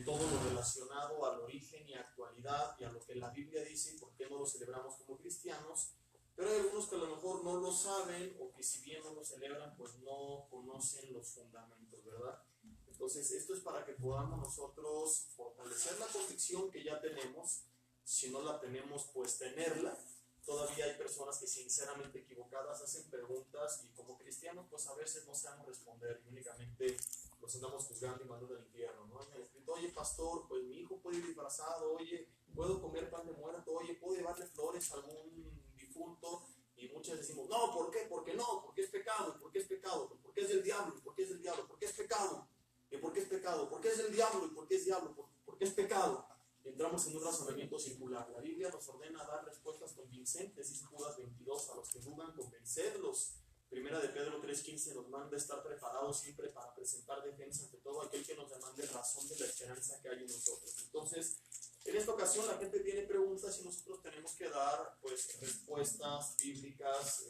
todo lo relacionado al origen y actualidad y a lo que la Biblia dice y por qué no lo celebramos como cristianos. Pero hay algunos que a lo mejor no lo saben o que si bien no lo celebran, pues no conocen los fundamentos, ¿verdad? Entonces, esto es para que podamos nosotros fortalecer la convicción que ya tenemos. Si no la tenemos, pues tenerla. Todavía hay personas que sinceramente equivocadas hacen preguntas y como cristianos, pues a veces no sabemos responder y únicamente los andamos juzgando y mandando al infierno, ¿no? Me han escrito, oye, pastor, pues mi hijo puede ir disfrazado, oye, puedo comer pan de muerto, oye, puedo llevarle flores a algún difunto. Y muchas decimos, no, ¿por qué? ¿Por qué no? ¿Por qué es pecado? ¿Por qué es pecado? ¿Por qué es del diablo? ¿Por qué es del diablo? ¿Por qué es pecado? ¿Y por qué es pecado? ¿Por qué es del diablo? ¿Y por qué es diablo? ¿Por qué es pecado? Entramos en un razonamiento circular. La Biblia nos ordena dar respuestas convincentes, dice Judas 22, a los que dudan, convencerlos. Primera de Pedro 3:15 nos manda estar preparados siempre para presentar defensa ante todo aquel que nos demande razón de la esperanza que hay en nosotros. Entonces, en esta ocasión la gente tiene preguntas y nosotros tenemos que dar pues respuestas bíblicas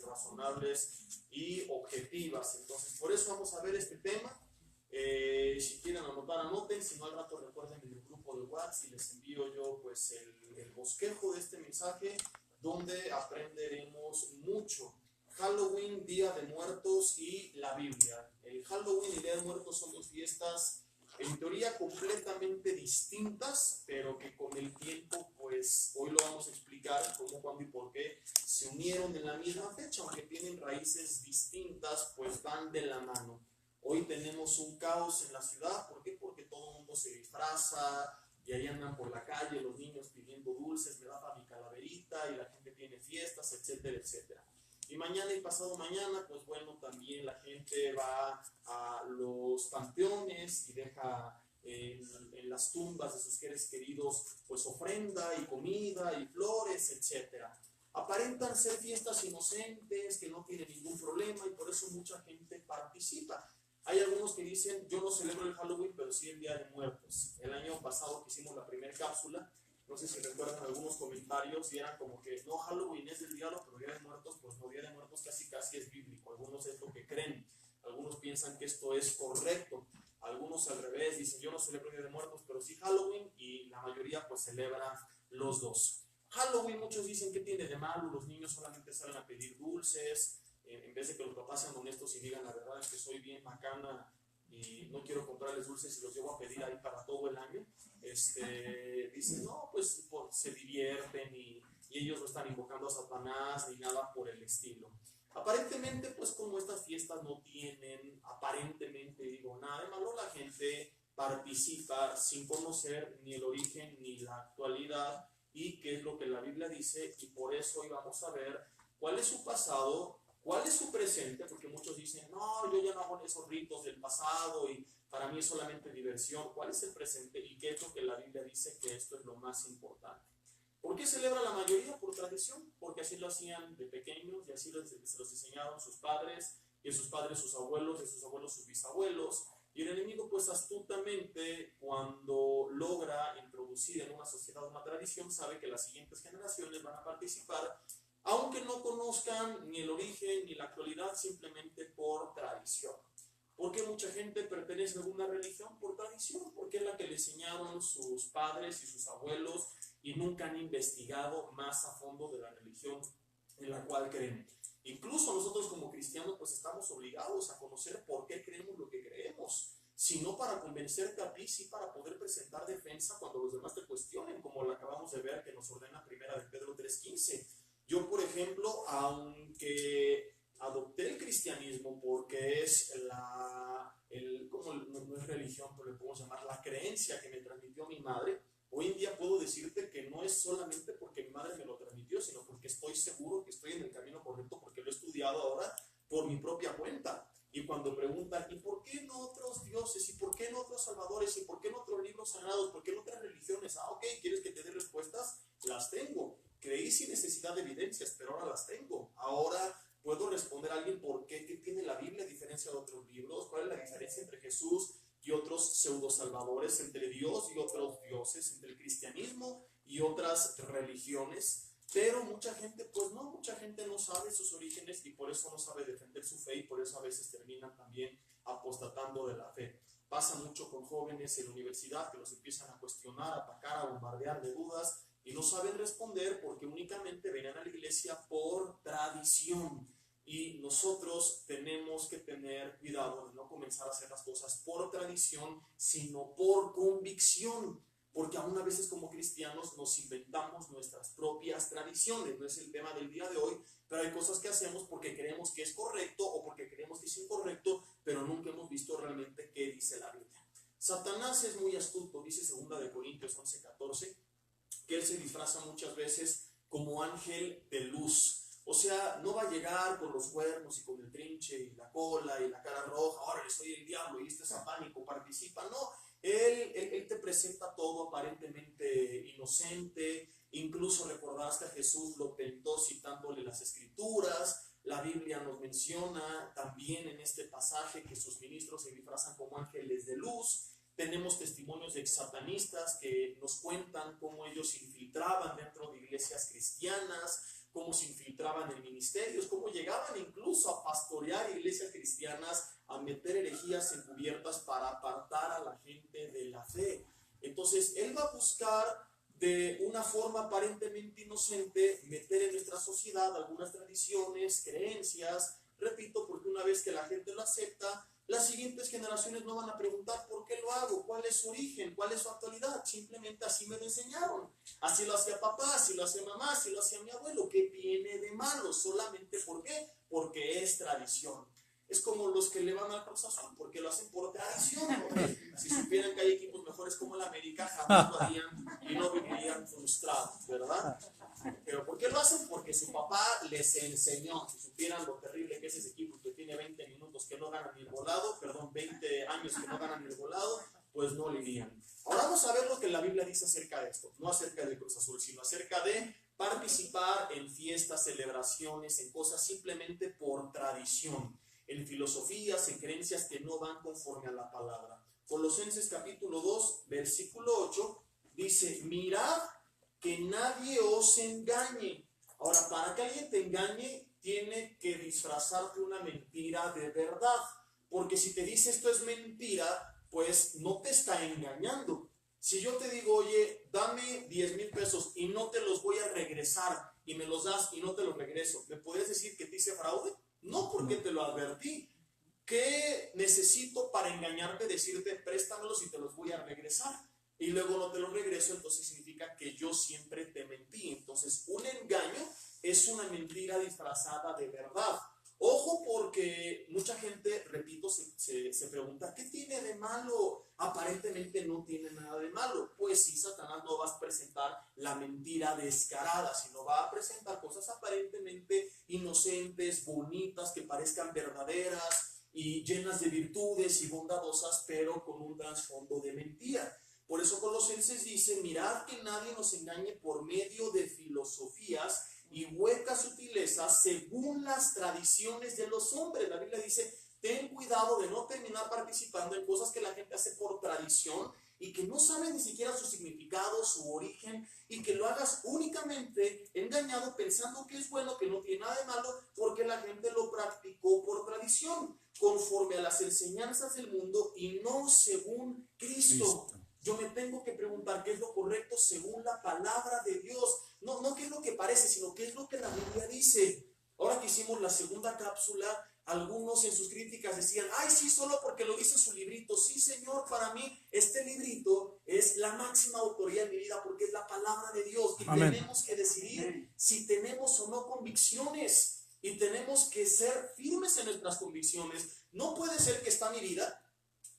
razonables y objetivas. Entonces, por eso vamos a ver este tema. Si quieren anotar, anoten, si no al rato recuerden en el grupo de WhatsApp y les envío yo pues el bosquejo de este mensaje donde aprenderemos mucho. Halloween, Día de Muertos y la Biblia. El Halloween y Día de Muertos son dos fiestas en teoría completamente distintas, pero que con el tiempo pues hoy lo vamos a explicar cómo, cuándo y por qué se unieron en la misma fecha, aunque tienen raíces distintas, pues van de la mano. Hoy tenemos un caos en la ciudad. ¿Por qué? Porque todo el mundo se disfraza y ahí andan por la calle los niños pidiendo dulces, me da para mi calaverita y la gente tiene fiestas, etcétera, etcétera. Y mañana y pasado mañana, pues bueno, también la gente va a los panteones y deja en las tumbas de sus seres queridos pues ofrenda y comida y flores, etcétera. Aparentan ser fiestas inocentes, que no tienen ningún problema y por eso mucha gente participa. Hay algunos que dicen, yo no celebro el Halloween, pero sí el Día de Muertos. El año pasado que hicimos la primera cápsula, no sé si recuerdan algunos comentarios y eran como que, no, Halloween es del diablo, pero Día de Muertos, pues no, Día de Muertos casi es bíblico. Algunos es lo que creen, algunos piensan que esto es correcto, algunos al revés, dicen, yo no celebro Día de Muertos, pero sí Halloween, y la mayoría pues celebra los dos. Halloween, muchos dicen, ¿qué tiene de malo? Los niños solamente salen a pedir dulces, en vez de que los papás sean honestos y digan la verdad es que soy bien macana y no quiero comprarles dulces y los llevo a pedir ahí para todo el año. Dicen, no, pues se divierten y ellos no están invocando a Satanás ni nada por el estilo. Aparentemente, pues como estas fiestas no tienen, aparentemente digo, nada de malo, la gente participa sin conocer ni el origen ni la actualidad y qué es lo que la Biblia dice, y por eso hoy vamos a ver cuál es su pasado, cuál es su presente, porque muchos dicen, no, yo ya no hago esos ritos del pasado y para mí es solamente diversión. ¿Cuál es el presente y qué es lo que la Biblia dice que esto es lo más importante? ¿Por qué celebra la mayoría? Por tradición, porque así lo hacían de pequeños y así se los enseñaron sus padres, y a sus padres sus abuelos, y a sus abuelos sus bisabuelos. Y el enemigo pues astutamente, cuando logra introducir en una sociedad una tradición, sabe que las siguientes generaciones van a participar, aunque no conozcan ni el origen ni la actualidad, simplemente por tradición. ¿Por qué mucha gente pertenece a alguna religión? Por tradición, porque es la que le enseñaron sus padres y sus abuelos y nunca han investigado más a fondo de la religión en la cual creen. Incluso nosotros como cristianos pues estamos obligados a conocer por qué creemos lo que creemos, sino para convencerte a ti, sí, para poder presentar defensa cuando los demás te cuestionen, como lo acabamos de ver que nos ordena primera de Pedro 3:15. Yo, por ejemplo, aunque adopté el cristianismo porque es como no es religión, pero le podemos llamar la creencia que me transmitió mi madre, hoy en día puedo decirte que no es solamente porque mi madre me lo transmitió, sino porque estoy seguro que estoy en el camino correcto, porque lo he estudiado ahora por mi propia cuenta. Y cuando preguntan, ¿y por qué no otros dioses? ¿Y por qué no otros salvadores? ¿Y por qué no otros libros sagrados? ¿Por qué no otras religiones? Ah, ok, ¿quieres que te dé respuestas? Las tengo. Creí sin necesidad de evidencias, pero ahora las tengo. Ahora puedo responder a alguien por qué tiene la Biblia a diferencia de otros libros, cuál es la diferencia entre Jesús y otros pseudo salvadores, entre Dios y otros dioses, entre el cristianismo y otras religiones. Pero mucha gente, pues no, mucha gente no sabe sus orígenes y por eso no sabe defender su fe y por eso a veces terminan también apostatando de la fe. pasa mucho con jóvenes en la universidad que los empiezan a cuestionar, a atacar, a bombardear de dudas y no saben responder porque únicamente venían a la iglesia por tradición. Y nosotros tenemos que tener cuidado de no comenzar a hacer las cosas por tradición, sino por convicción. Porque aún a veces como cristianos nos inventamos nuestras propias tradiciones. No es el tema del día de hoy, pero hay cosas que hacemos porque creemos que es correcto o porque creemos que es incorrecto, pero nunca hemos visto realmente qué dice la Biblia. Satanás es muy astuto, dice 2 de Corintios 11:14, que él se disfraza muchas veces como ángel de luz. O sea, no va a llegar con los cuernos y con el trinche y la cola y la cara roja, ahora soy el diablo y este satánico participa. No, él te presenta todo aparentemente inocente. Incluso recordarás que a Jesús lo tentó citándole las escrituras. La Biblia nos menciona también en este pasaje que sus ministros se disfrazan como ángeles de luz. Tenemos testimonios de satanistas que nos cuentan cómo ellos se infiltraban dentro de iglesias cristianas, cómo se infiltraban en ministerios, cómo llegaban incluso a pastorear iglesias cristianas, a meter herejías encubiertas para apartar a la gente de la fe. Entonces, él va a buscar de una forma aparentemente inocente meter en nuestra sociedad algunas tradiciones, creencias, repito, porque una vez que la gente lo acepta, las siguientes generaciones no van a preguntar por qué lo hago, cuál es su origen, cuál es su actualidad, simplemente así me lo enseñaron, así lo hacía papá, así lo hacía mamá, así lo hacía mi abuelo, ¿qué tiene de malo? Solamente ¿por qué? Porque es tradición. Es como los que le van al Cruz Azul, porque lo hacen por tradición, ¿no? Si supieran que hay equipos mejores como el América, jamás lo harían y no vivirían frustrados, ¿verdad? Pero ¿por qué lo hacen? Porque su papá les enseñó. Si supieran lo terrible que es ese equipo que tiene 20 minutos que no ganan ni el volado, 20 años que no ganan ni el volado, pues no le irían. Ahora vamos a ver lo que la Biblia dice acerca de esto, no acerca del Cruz Azul, sino acerca de participar en fiestas, celebraciones, en cosas simplemente por tradición, en filosofías, en creencias que no van conforme a la palabra. Colosenses capítulo 2, versículo 8, dice, mirad que nadie os engañe. Ahora, para que alguien te engañe, tiene que disfrazarte una mentira de verdad. Porque si te dice esto es mentira, pues no te está engañando. Si yo te digo, oye, dame 10,000 pesos y no te los voy a regresar, y me los das y no te los regreso, ¿me podrías decir que te hice fraude? No, porque te lo advertí. ¿Qué necesito para engañarte? Decirte, préstamelos y te los voy a regresar. Y luego no te lo regreso, entonces significa que yo siempre te mentí. Entonces, un engaño es una mentira disfrazada de verdad. Ojo, porque mucha gente, repito, se pregunta, ¿qué tiene de malo? Aparentemente no tiene nada de malo. Pues sí, Satanás no va a presentar la mentira descarada, sino va a presentar cosas aparentemente inocentes, bonitas, que parezcan verdaderas y llenas de virtudes y bondadosas, pero con un trasfondo de mentira. Por eso Colosenses dice, mirad que nadie nos engañe por medio de filosofías y huecas sutilezas según las tradiciones de los hombres. La Biblia dice, ten cuidado de no terminar participando en cosas que la gente hace por tradición y que no sabe ni siquiera su significado, su origen, y que lo hagas únicamente engañado pensando que es bueno, que no tiene nada de malo, porque la gente lo practicó por tradición, conforme a las enseñanzas del mundo y no según Cristo. Yo me tengo que preguntar qué es lo correcto según la palabra de Dios. No qué es lo que parece, sino qué es lo que la Biblia dice. Ahora que hicimos la segunda cápsula, algunos en sus críticas decían, ay, sí, solo porque lo dice su librito. Sí, Señor, para mí este librito es la máxima autoridad en mi vida porque es la palabra de Dios. Y Amén. Tenemos que decidir si tenemos o no convicciones. Y tenemos que ser firmes en nuestras convicciones. No puede ser que está mi vida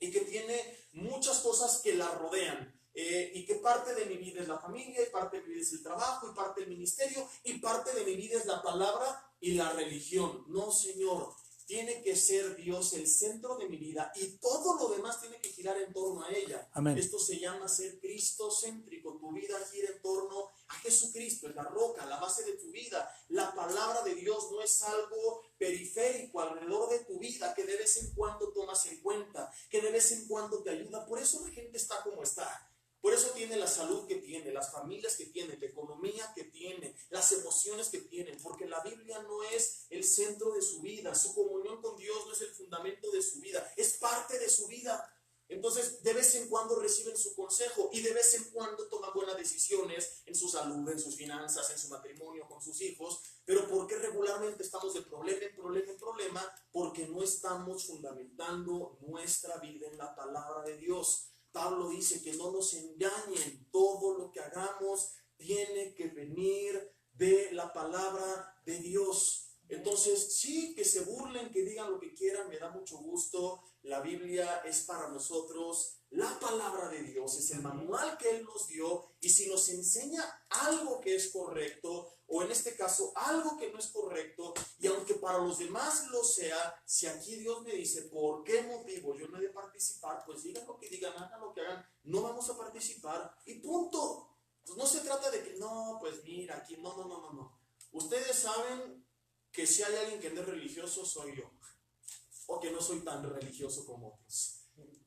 y que tiene muchas cosas que la rodean, y que parte de mi vida es la familia, y parte de mi vida es el trabajo, y parte del ministerio, y parte de mi vida es la palabra y la religión. No, Señor, tiene que ser Dios el centro de mi vida y todo lo demás tiene que girar en torno a ella. Amén. Esto se llama ser cristocéntrico. Tu vida gira en torno a Jesucristo, es la roca, la base de tu vida. La palabra de Dios no es algo periférico alrededor de tu vida que de vez en cuando tomas en cuenta, que de vez en cuando te ayuda. Por eso la gente está como está. Por eso tiene la salud que tiene, las familias que tiene, la economía que tiene, las emociones que tienen, porque la Biblia no es el centro de su vida, su comunión con Dios no es el fundamento de su vida, es parte de su vida. Entonces, de vez en cuando reciben su consejo y de vez en cuando toman buenas decisiones en su salud, en sus finanzas, en su matrimonio, con sus hijos. Pero ¿por qué regularmente estamos de problema en problema en problema? Porque no estamos fundamentando nuestra vida en la palabra de Dios. Pablo dice que no nos engañen, todo lo que hagamos tiene que venir de la palabra de Dios. Entonces, sí, que se burlen, que digan lo que quieran, me da mucho gusto. La Biblia es para nosotros la palabra de Dios, es el manual que Él nos dio, y si nos enseña algo que es correcto, o en este caso algo que no es correcto, y aunque para los demás lo sea, si aquí Dios me dice por qué motivo yo no he de participar, pues digan lo que digan, hagan lo que hagan, no vamos a participar y punto. Entonces, no se trata de que, no, pues mira, aquí, no. Ustedes saben que si hay alguien que no es religioso, soy yo, o que no soy tan religioso como otros.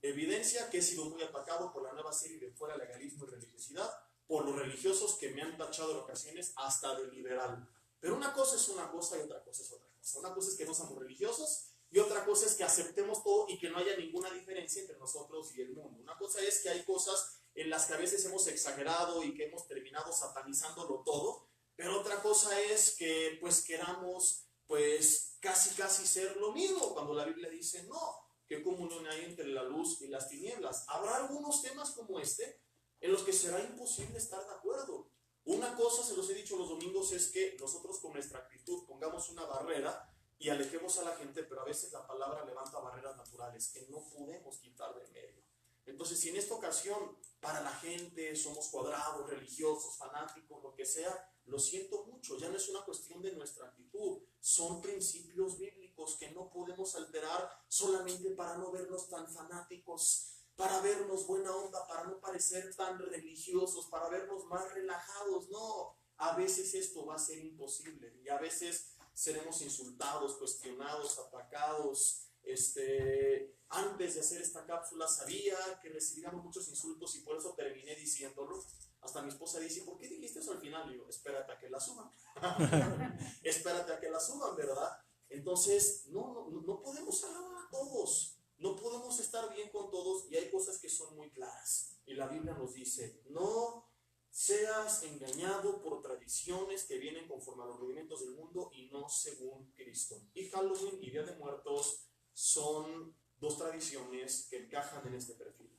Evidencia que he sido muy atacado por la nueva serie de Fuera Legalismo y Religiosidad, por los religiosos que me han tachado en ocasiones hasta de liberal. Pero una cosa es una cosa y otra cosa es otra cosa. Una cosa es que no somos religiosos y otra cosa es que aceptemos todo y que no haya ninguna diferencia entre nosotros y el mundo. Una cosa es que hay cosas en las que a veces hemos exagerado y que hemos terminado satanizándolo todo, pero otra cosa es que pues queramos pues casi ser lo mismo, cuando la Biblia dice no, ¿qué comunión hay entre la luz y las tinieblas? Habrá algunos temas como este en los que será imposible estar de acuerdo. Una cosa, se los he dicho los domingos, es que nosotros con nuestra actitud pongamos una barrera y alejemos a la gente, pero a veces la palabra levanta barreras naturales que no podemos quitar de medio. Entonces, si en esta ocasión para la gente somos cuadrados, religiosos, fanáticos, lo que sea, lo siento mucho, ya no es una cuestión de nuestra actitud, son principios bíblicos que no podemos alterar solamente para no vernos tan fanáticos, para vernos buena onda, para no parecer tan religiosos, para vernos más relajados. No, a veces esto va a ser imposible y a veces seremos insultados, cuestionados, atacados. Antes de hacer esta cápsula sabía que recibiríamos muchos insultos y por eso terminé diciéndolo. Hasta mi esposa dice, ¿por qué dijiste eso al final? Y yo, espérate a que la suban. Espérate a que la suban, ¿verdad? Entonces, no podemos alabar a todos. No podemos estar bien con todos y hay cosas que son muy claras. Y la Biblia nos dice, no seas engañado por tradiciones que vienen conforme a los rudimentos del mundo y no según Cristo. Y Halloween y Día de Muertos son dos tradiciones que encajan en este perfil.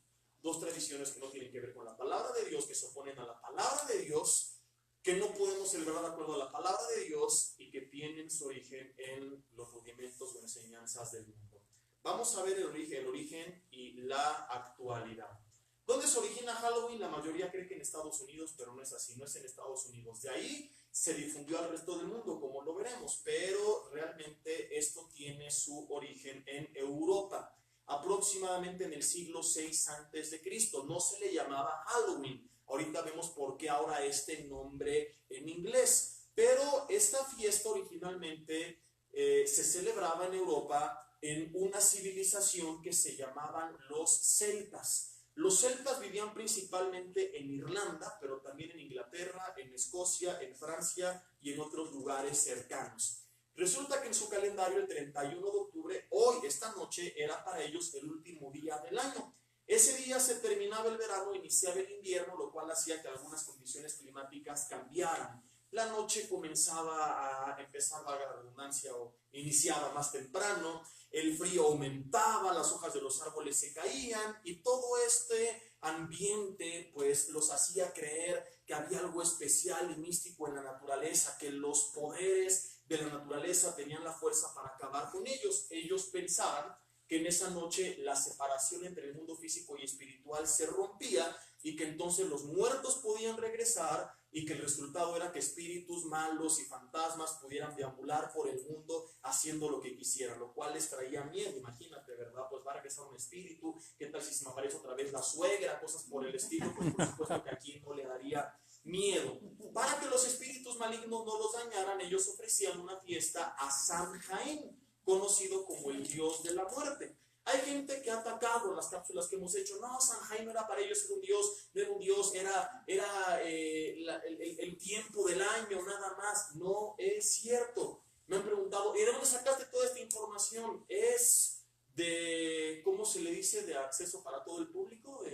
Dos tradiciones que no tienen que ver con la palabra de Dios, que se oponen a la palabra de Dios, que no podemos celebrar de acuerdo a la palabra de Dios y que tienen su origen en los rudimentos o enseñanzas del mundo. Vamos a ver el origen y la actualidad. ¿Dónde se origina Halloween? La mayoría cree que en Estados Unidos, pero no es así, no es en Estados Unidos. De ahí se difundió al resto del mundo, como lo veremos, pero realmente esto tiene su origen en Europa, aproximadamente en el siglo VI a.C. No se le llamaba Halloween. Ahorita vemos por qué ahora este nombre en inglés. Pero esta fiesta originalmente se celebraba en Europa en una civilización que se llamaban los celtas. Los celtas vivían principalmente en Irlanda, pero también en Inglaterra, en Escocia, en Francia y en otros lugares cercanos. Resulta que en su calendario el 31 de octubre, hoy, esta noche, era para ellos el último día del año. Ese día se terminaba el verano, iniciaba el invierno, lo cual hacía que algunas condiciones climáticas cambiaran. La noche comenzaba a empezar, valga la redundancia, o iniciaba más temprano, el frío aumentaba, las hojas de los árboles se caían y todo este ambiente pues los hacía creer que había algo especial y místico en la naturaleza, que los poderes de la naturaleza tenían la fuerza para acabar con ellos. Ellos pensaban que en esa noche la separación entre el mundo físico y espiritual se rompía y que entonces los muertos podían regresar y que el resultado era que espíritus malos y fantasmas pudieran deambular por el mundo haciendo lo que quisieran, lo cual les traía miedo. Imagínate, ¿verdad? Pues va a regresar un espíritu, ¿qué tal si se me aparece otra vez la suegra? Cosas por el estilo, pues por supuesto que aquí no le daría miedo. Para que los espíritus malignos no los dañaran, ellos ofrecían una fiesta a Samhain, conocido como el dios de la muerte. Hay gente que ha atacado las cápsulas que hemos hecho. No, Samhain no era para ellos, era un dios, no era un dios, era el tiempo del año, nada más. No es cierto. Me han preguntado, ¿y de dónde sacaste toda esta información? Es de, ¿cómo se le dice? De acceso para todo el público,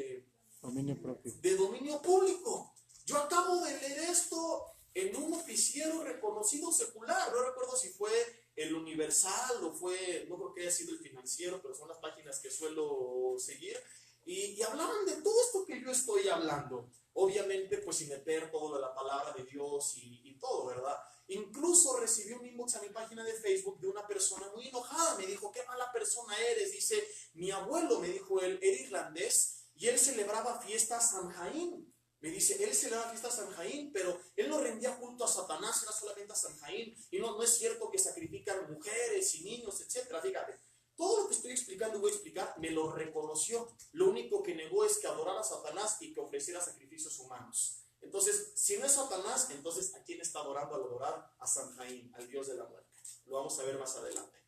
Dominio propio. de dominio público. Yo acabo de leer esto en un noticiero reconocido secular, no recuerdo si fue el Universal o fue, no creo que haya sido el Financiero, pero son las páginas que suelo seguir, y hablaban de todo esto que yo estoy hablando, obviamente pues sin meter todo de la palabra de Dios y todo, ¿verdad? Incluso recibí un inbox a mi página de Facebook de una persona muy enojada, me dijo, qué mala persona eres, dice, mi abuelo, me dijo él, era irlandés, y él celebraba fiestas Samhain. Me dice, él celebraba fiestas Samhain, pero él no rendía culto a Satanás, era solamente a Samhain. Y no es cierto que sacrifican mujeres y niños, etcétera. Fíjate, todo lo que estoy explicando y voy a explicar, me lo reconoció. Lo único que negó es que adorara a Satanás y que ofreciera sacrificios humanos. Entonces, si no es Satanás, entonces ¿a quién está adorando al adorar? A Samhain, al dios de la muerte. Lo vamos a ver más adelante.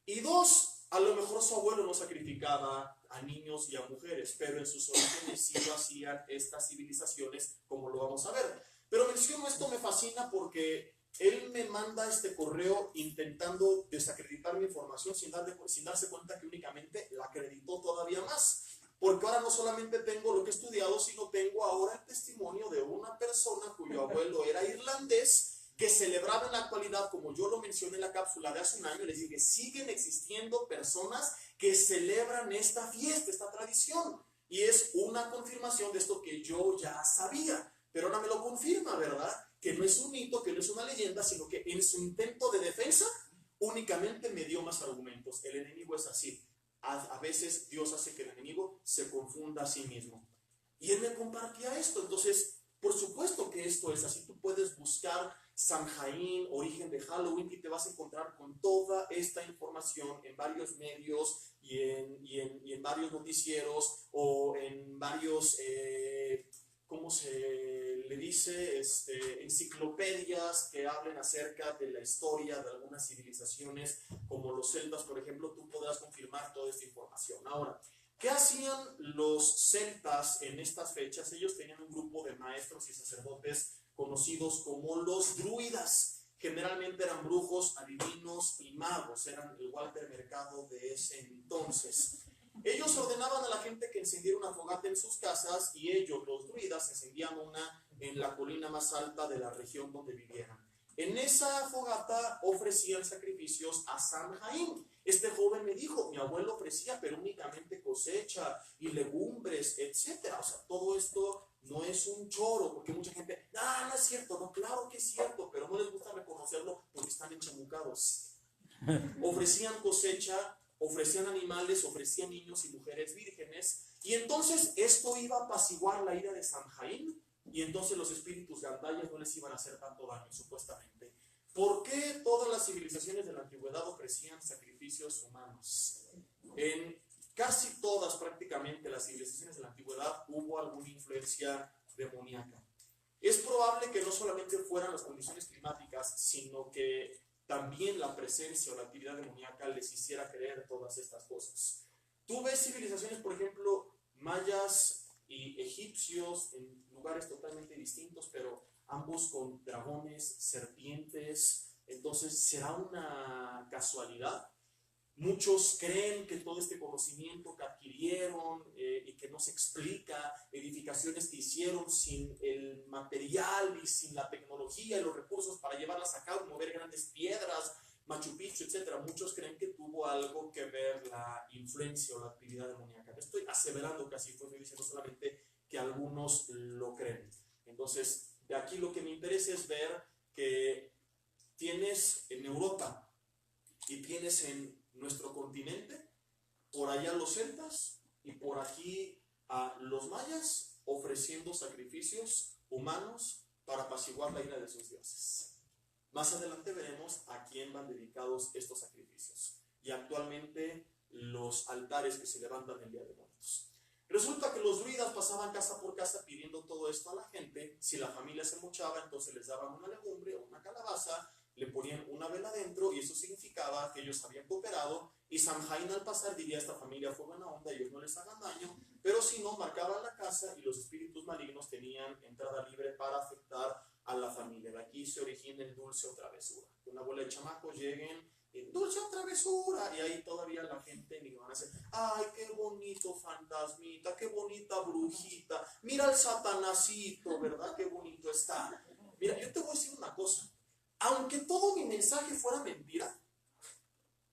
Y dos, a lo mejor su abuelo no sacrificaba a niños y a mujeres, pero en sus orígenes sí lo hacían estas civilizaciones, como lo vamos a ver. Pero menciono esto, me fascina porque él me manda este correo intentando desacreditar mi información sin darse cuenta que únicamente la acreditó todavía más. Porque ahora no solamente tengo lo que he estudiado, sino tengo ahora el testimonio de una persona cuyo abuelo era irlandés, que celebraba en la actualidad, como yo lo mencioné en la cápsula de hace un año. Les dije, siguen existiendo personas que celebran esta fiesta, esta tradición, y es una confirmación de esto que yo ya sabía, pero ahora me lo confirma, ¿verdad? Que no es un mito, que no es una leyenda, sino que en su intento de defensa únicamente me dio más argumentos. El enemigo es así, a veces Dios hace que el enemigo se confunda a sí mismo, y él me compartía esto. Entonces, por supuesto que esto es así. Tú puedes buscar Samhain, origen de Halloween, y te vas a encontrar con toda esta información en varios medios y en varios noticieros o en varios, ¿cómo se le dice? Enciclopedias que hablen acerca de la historia de algunas civilizaciones, como los celtas, por ejemplo. Tú podrás confirmar toda esta información. Ahora, ¿qué hacían los celtas en estas fechas? Ellos tenían un grupo de maestros y sacerdotes conocidos como los druidas. Generalmente eran brujos, adivinos y magos. Eran el Walter Mercado de ese entonces. Ellos ordenaban a la gente que encendiera una fogata en sus casas, y ellos, los druidas, encendían una en la colina más alta de la región donde vivieran. En esa fogata ofrecían sacrificios a Samhain. Este joven me dijo, mi abuelo ofrecía, pero únicamente cosecha y legumbres, etcétera. O sea, todo esto no es un choro, porque mucha gente, no es cierto, no, claro que es cierto, pero no les gusta reconocerlo porque están enchamucados. Ofrecían cosecha, ofrecían animales, ofrecían niños y mujeres vírgenes, y entonces esto iba a apaciguar la ira de Samhain, y entonces los espíritus gandayas no les iban a hacer tanto daño, supuestamente. ¿Por qué todas las civilizaciones de la antigüedad ofrecían sacrificios humanos? En casi todas, prácticamente, las civilizaciones de la antigüedad hubo alguna influencia demoníaca. Es probable que no solamente fueran las condiciones climáticas, sino que también la presencia o la actividad demoníaca les hiciera creer todas estas cosas. Tú ves civilizaciones, por ejemplo, mayas y egipcios, en lugares totalmente distintos, pero ambos con dragones, serpientes. Entonces, ¿será una casualidad? Muchos creen que todo este conocimiento que adquirieron y que no se explica, edificaciones que hicieron sin el material y sin la tecnología y los recursos para llevarlas a cabo, mover grandes piedras, Machu Picchu, etc. Muchos creen que tuvo algo que ver la influencia o la actividad demoníaca. Estoy aseverando que así fue, estoy diciendo solamente que algunos lo creen. Entonces, de aquí lo que me interesa es ver que tienes en Europa y tienes en nuestro continente, por allá los celtas y por aquí a los mayas ofreciendo sacrificios humanos para apaciguar la ira de sus dioses. Más adelante veremos a quién van dedicados estos sacrificios y actualmente los altares que se levantan el Día de Muertos. Resulta que los druidas pasaban casa por casa pidiendo todo esto a la gente. Si la familia se mochaba, entonces les daban una legumbre o una calabaza, le ponían una vela dentro, y eso significaba que ellos habían cooperado, y Samhain al pasar diría, esta familia fue buena onda, ellos no les hagan daño, pero si no, marcaban la casa y los espíritus malignos tenían entrada libre para afectar a la familia. De aquí se origina el dulce o travesura. Una bola de chamacos lleguen dulce o travesura, y ahí todavía la gente ni van a hacer, ay, qué bonito fantasmita, qué bonita brujita, mira el satanásito, ¿verdad? Qué bonito está. Mira, yo te voy a decir una cosa, aunque todo mi mensaje fuera mentira,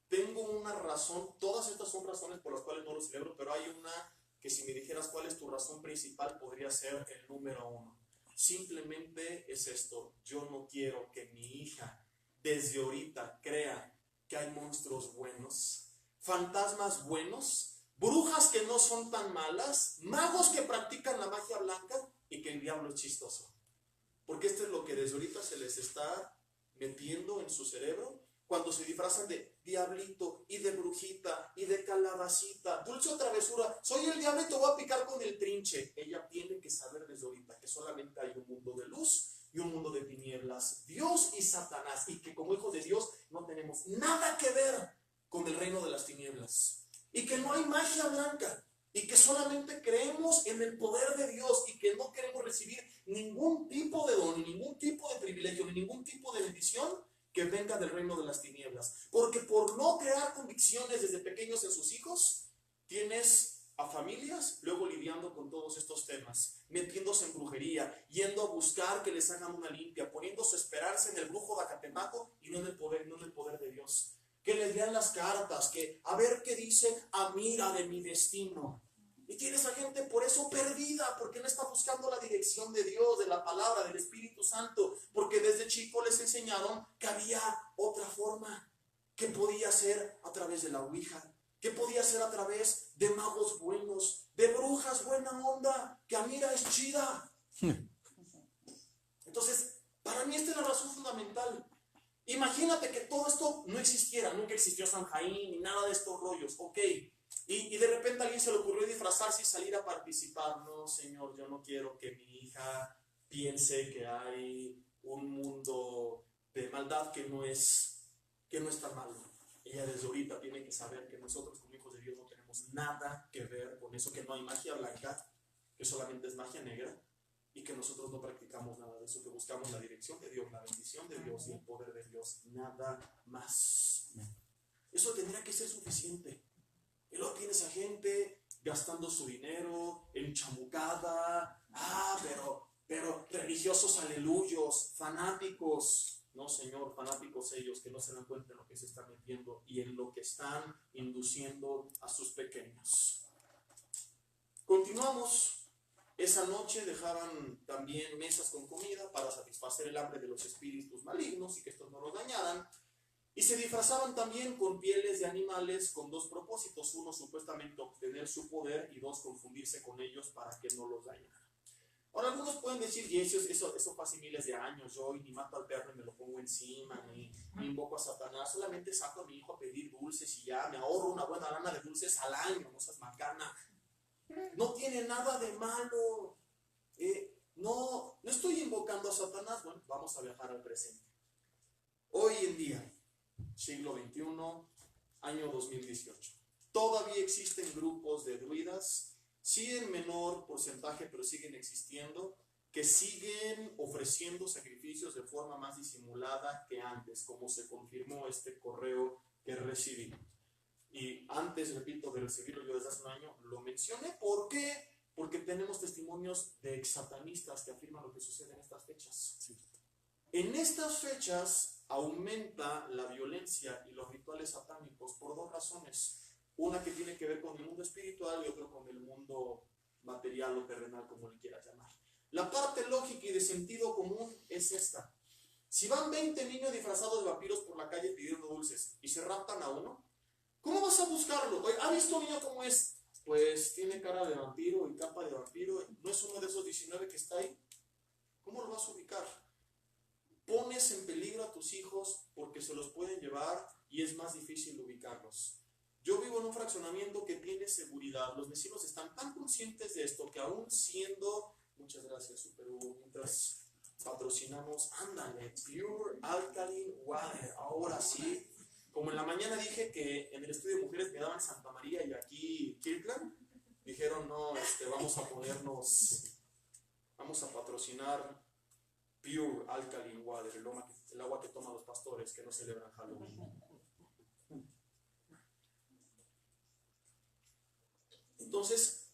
tengo una razón, todas estas son razones por las cuales no lo celebro, pero hay una que si me dijeras cuál es tu razón principal, podría ser el número 1. Simplemente es esto, yo no quiero que mi hija desde ahorita crea que hay monstruos buenos, fantasmas buenos, brujas que no son tan malas, magos que practican la magia blanca y que el diablo es chistoso. Porque esto es lo que desde ahorita se les está metiendo en su cerebro cuando se disfrazan de diablito y de brujita y de calabacita, dulce o travesura, soy el diablo y te voy a picar con el trinche. Ella tiene que saber desde ahorita que solamente hay un mundo de luz y un mundo de tinieblas, Dios y Satanás, y que como hijos de Dios no tenemos nada que ver con el reino de las tinieblas, y que no hay magia blanca, y que solamente creemos en el poder de Dios, y que no queremos recibir ningún tipo de don, ni ningún tipo de privilegio, ni ningún tipo de bendición que venga del reino de las tinieblas. Porque por no crear convicciones desde pequeños en sus hijos, tienes a familias luego lidiando con todos estos temas, metiéndose en brujería, yendo a buscar que les hagan una limpia, poniéndose a esperarse en el brujo de Acatemaco y no en el poder de Dios. Que les lean las cartas, que a ver qué dice Amira de mi destino. Y tienes a gente por eso perdida, porque no está buscando la dirección de Dios, de la palabra, del Espíritu Santo, porque desde chico les enseñaron que había otra forma, que podía ser a través de la ouija, que podía ser a través de magos buenos, de brujas buena onda, que Amira es chida. Entonces, para mí esta es la razón fundamental. Imagínate que todo esto no existiera, nunca existió San Jaín ni nada de estos rollos, ok. Y de repente a alguien se le ocurrió disfrazarse y salir a participar. No, Señor, yo no quiero que mi hija piense que hay un mundo de maldad que no es tan malo. Ella desde ahorita tiene que saber que nosotros como hijos de Dios no tenemos nada que ver con eso, que no hay magia blanca, que solamente es magia negra, y que nosotros no practicamos nada de eso, que buscamos la dirección de Dios, la bendición de Dios y el poder de Dios, nada más. Eso tendría que ser suficiente. Y luego tienes a gente gastando su dinero en chamucada, pero religiosos aleluyos, fanáticos. No, Señor, fanáticos ellos que no se dan cuenta de lo que se están metiendo y en lo que están induciendo a sus pequeños. Continuamos. Esa noche dejaban también mesas con comida para satisfacer el hambre de los espíritus malignos y que estos no los dañaran. Y se disfrazaban también con pieles de animales con dos propósitos. Uno, supuestamente obtener su poder, y dos, confundirse con ellos para que no los dañaran. Ahora, algunos pueden decir, y eso fue hace miles de años, yo ni mato al perro y me lo pongo encima, ni invoco a Satanás, solamente saco a mi hijo a pedir dulces y ya, me ahorro una buena lana de dulces al año, no seas macana. No tiene nada de malo. No estoy invocando a Satanás. Bueno, vamos a viajar al presente. Hoy en día, siglo XXI, año 2018, todavía existen grupos de druidas, sí en menor porcentaje, pero siguen existiendo, que siguen ofreciendo sacrificios de forma más disimulada que antes, como se confirmó este correo que recibí. Y antes, repito, de recibirlo yo desde hace un año, lo mencioné. ¿Por qué? Porque tenemos testimonios de exsatanistas que afirman lo que sucede en estas fechas. Sí. En estas fechas aumenta la violencia y los rituales satánicos por dos razones. Una que tiene que ver con el mundo espiritual y otra con el mundo material o terrenal, como le quieras llamar. La parte lógica y de sentido común es esta. Si van 20 niños disfrazados de vampiros por la calle pidiendo dulces y se raptan a uno, ¿cómo vas a buscarlo? ¿Ha visto un niño cómo es? Pues tiene cara de vampiro y capa de vampiro. ¿No es uno de esos 19 que está ahí? ¿Cómo lo vas a ubicar? Pones en peligro a tus hijos porque se los pueden llevar y es más difícil ubicarlos. Yo vivo en un fraccionamiento que tiene seguridad. Los vecinos están tan conscientes de esto que aún siendo... Muchas gracias, Super Hugo. Mientras patrocinamos, ándale, Pure Alkaline Water. Ahora sí. Como en la mañana dije que en el estudio de mujeres me daban Santa María y aquí Kirkland, dijeron no, vamos a patrocinar Pure Alkaline Water, el agua que toman los pastores que no celebran Halloween. Entonces,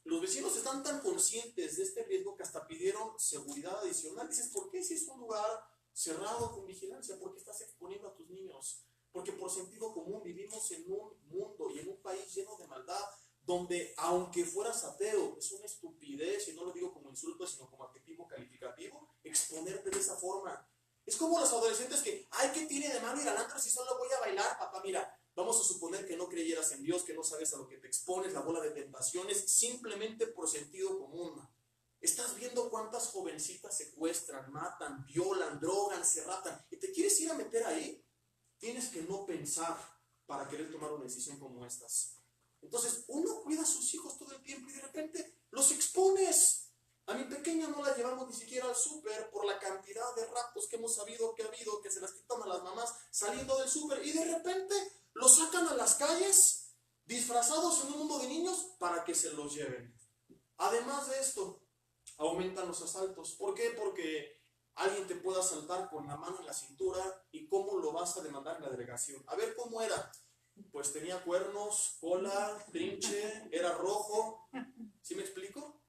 los vecinos están tan conscientes de este riesgo que hasta pidieron seguridad adicional. Dices, ¿por qué si es un lugar cerrado con vigilancia? ¿Por qué estás exponiendo a tus niños? Porque por sentido común vivimos en un mundo y en un país lleno de maldad, donde aunque fueras ateo, es una estupidez, y no lo digo como insulto, sino como adjetivo calificativo, exponerte de esa forma. Es como los adolescentes que, ay, ¿qué tiene de malo ir al antro si solo voy a bailar? Papá, mira, vamos a suponer que no creyeras en Dios, que no sabes a lo que te expones, la bola de tentaciones, simplemente por sentido común. Estás viendo cuántas jovencitas secuestran, matan, violan, drogan, se raptan, y te quieres ir a meter ahí. Tienes que no pensar para querer tomar una decisión como estas. Entonces, uno cuida a sus hijos todo el tiempo y de repente los expones. A mi pequeña no la llevamos ni siquiera al súper por la cantidad de raptos que hemos sabido que ha habido, que se las quitan a las mamás saliendo del súper y de repente los sacan a las calles disfrazados en un mundo de niños para que se los lleven. Además de esto, aumentan los asaltos. ¿Por qué? Porque alguien te puede asaltar con la mano en la cintura y ¿cómo lo vas a demandar en la delegación? A ver cómo era. Pues tenía cuernos, cola, trinche, era rojo. ¿Sí me explico?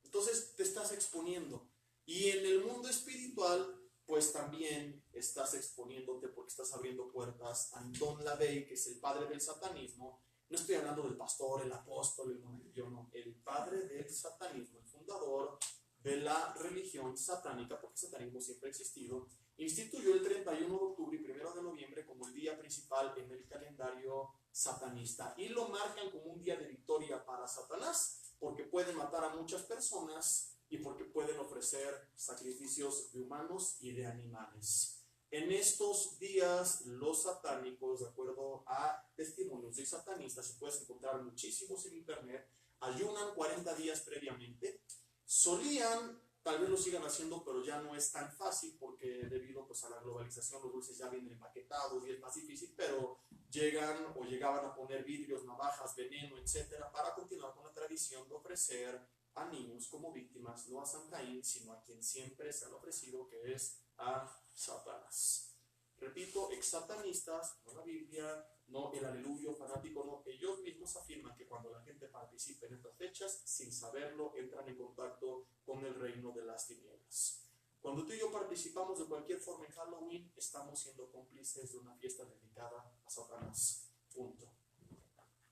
Entonces te estás exponiendo. Y en el mundo espiritual, pues también estás exponiéndote porque estás abriendo puertas a Don LaVey, que es el padre del satanismo. No estoy hablando del pastor, el apóstol, el monaguillo, no. El padre del satanismo, el fundador de la religión satánica, porque el satanismo siempre ha existido, instituyó el 31 de octubre y 1 de noviembre como el día principal en el calendario satanista. Y lo marcan como un día de victoria para Satanás, porque pueden matar a muchas personas y porque pueden ofrecer sacrificios de humanos y de animales. En estos días, los satánicos, de acuerdo a testimonios de satanistas, se pueden encontrar muchísimos en internet, ayunan 40 días previamente. Solían, tal vez lo sigan haciendo, pero ya no es tan fácil porque debido pues, a la globalización los dulces ya vienen empaquetados y es más difícil, pero llegan o llegaban a poner vidrios, navajas, veneno, etcétera, para continuar con la tradición de ofrecer a niños como víctimas, no a San Caín, sino a quien siempre se han ofrecido, que es a Satanás. Repito, exsatanistas, no la Biblia, no el aleluyo fanático, no. Ellos mismos afirman que cuando la gente participa en estas fechas, sin saberlo, entran en contacto con el reino de las tinieblas. Cuando tú y yo participamos de cualquier forma en Halloween, estamos siendo cómplices de una fiesta dedicada a Satanás. Punto.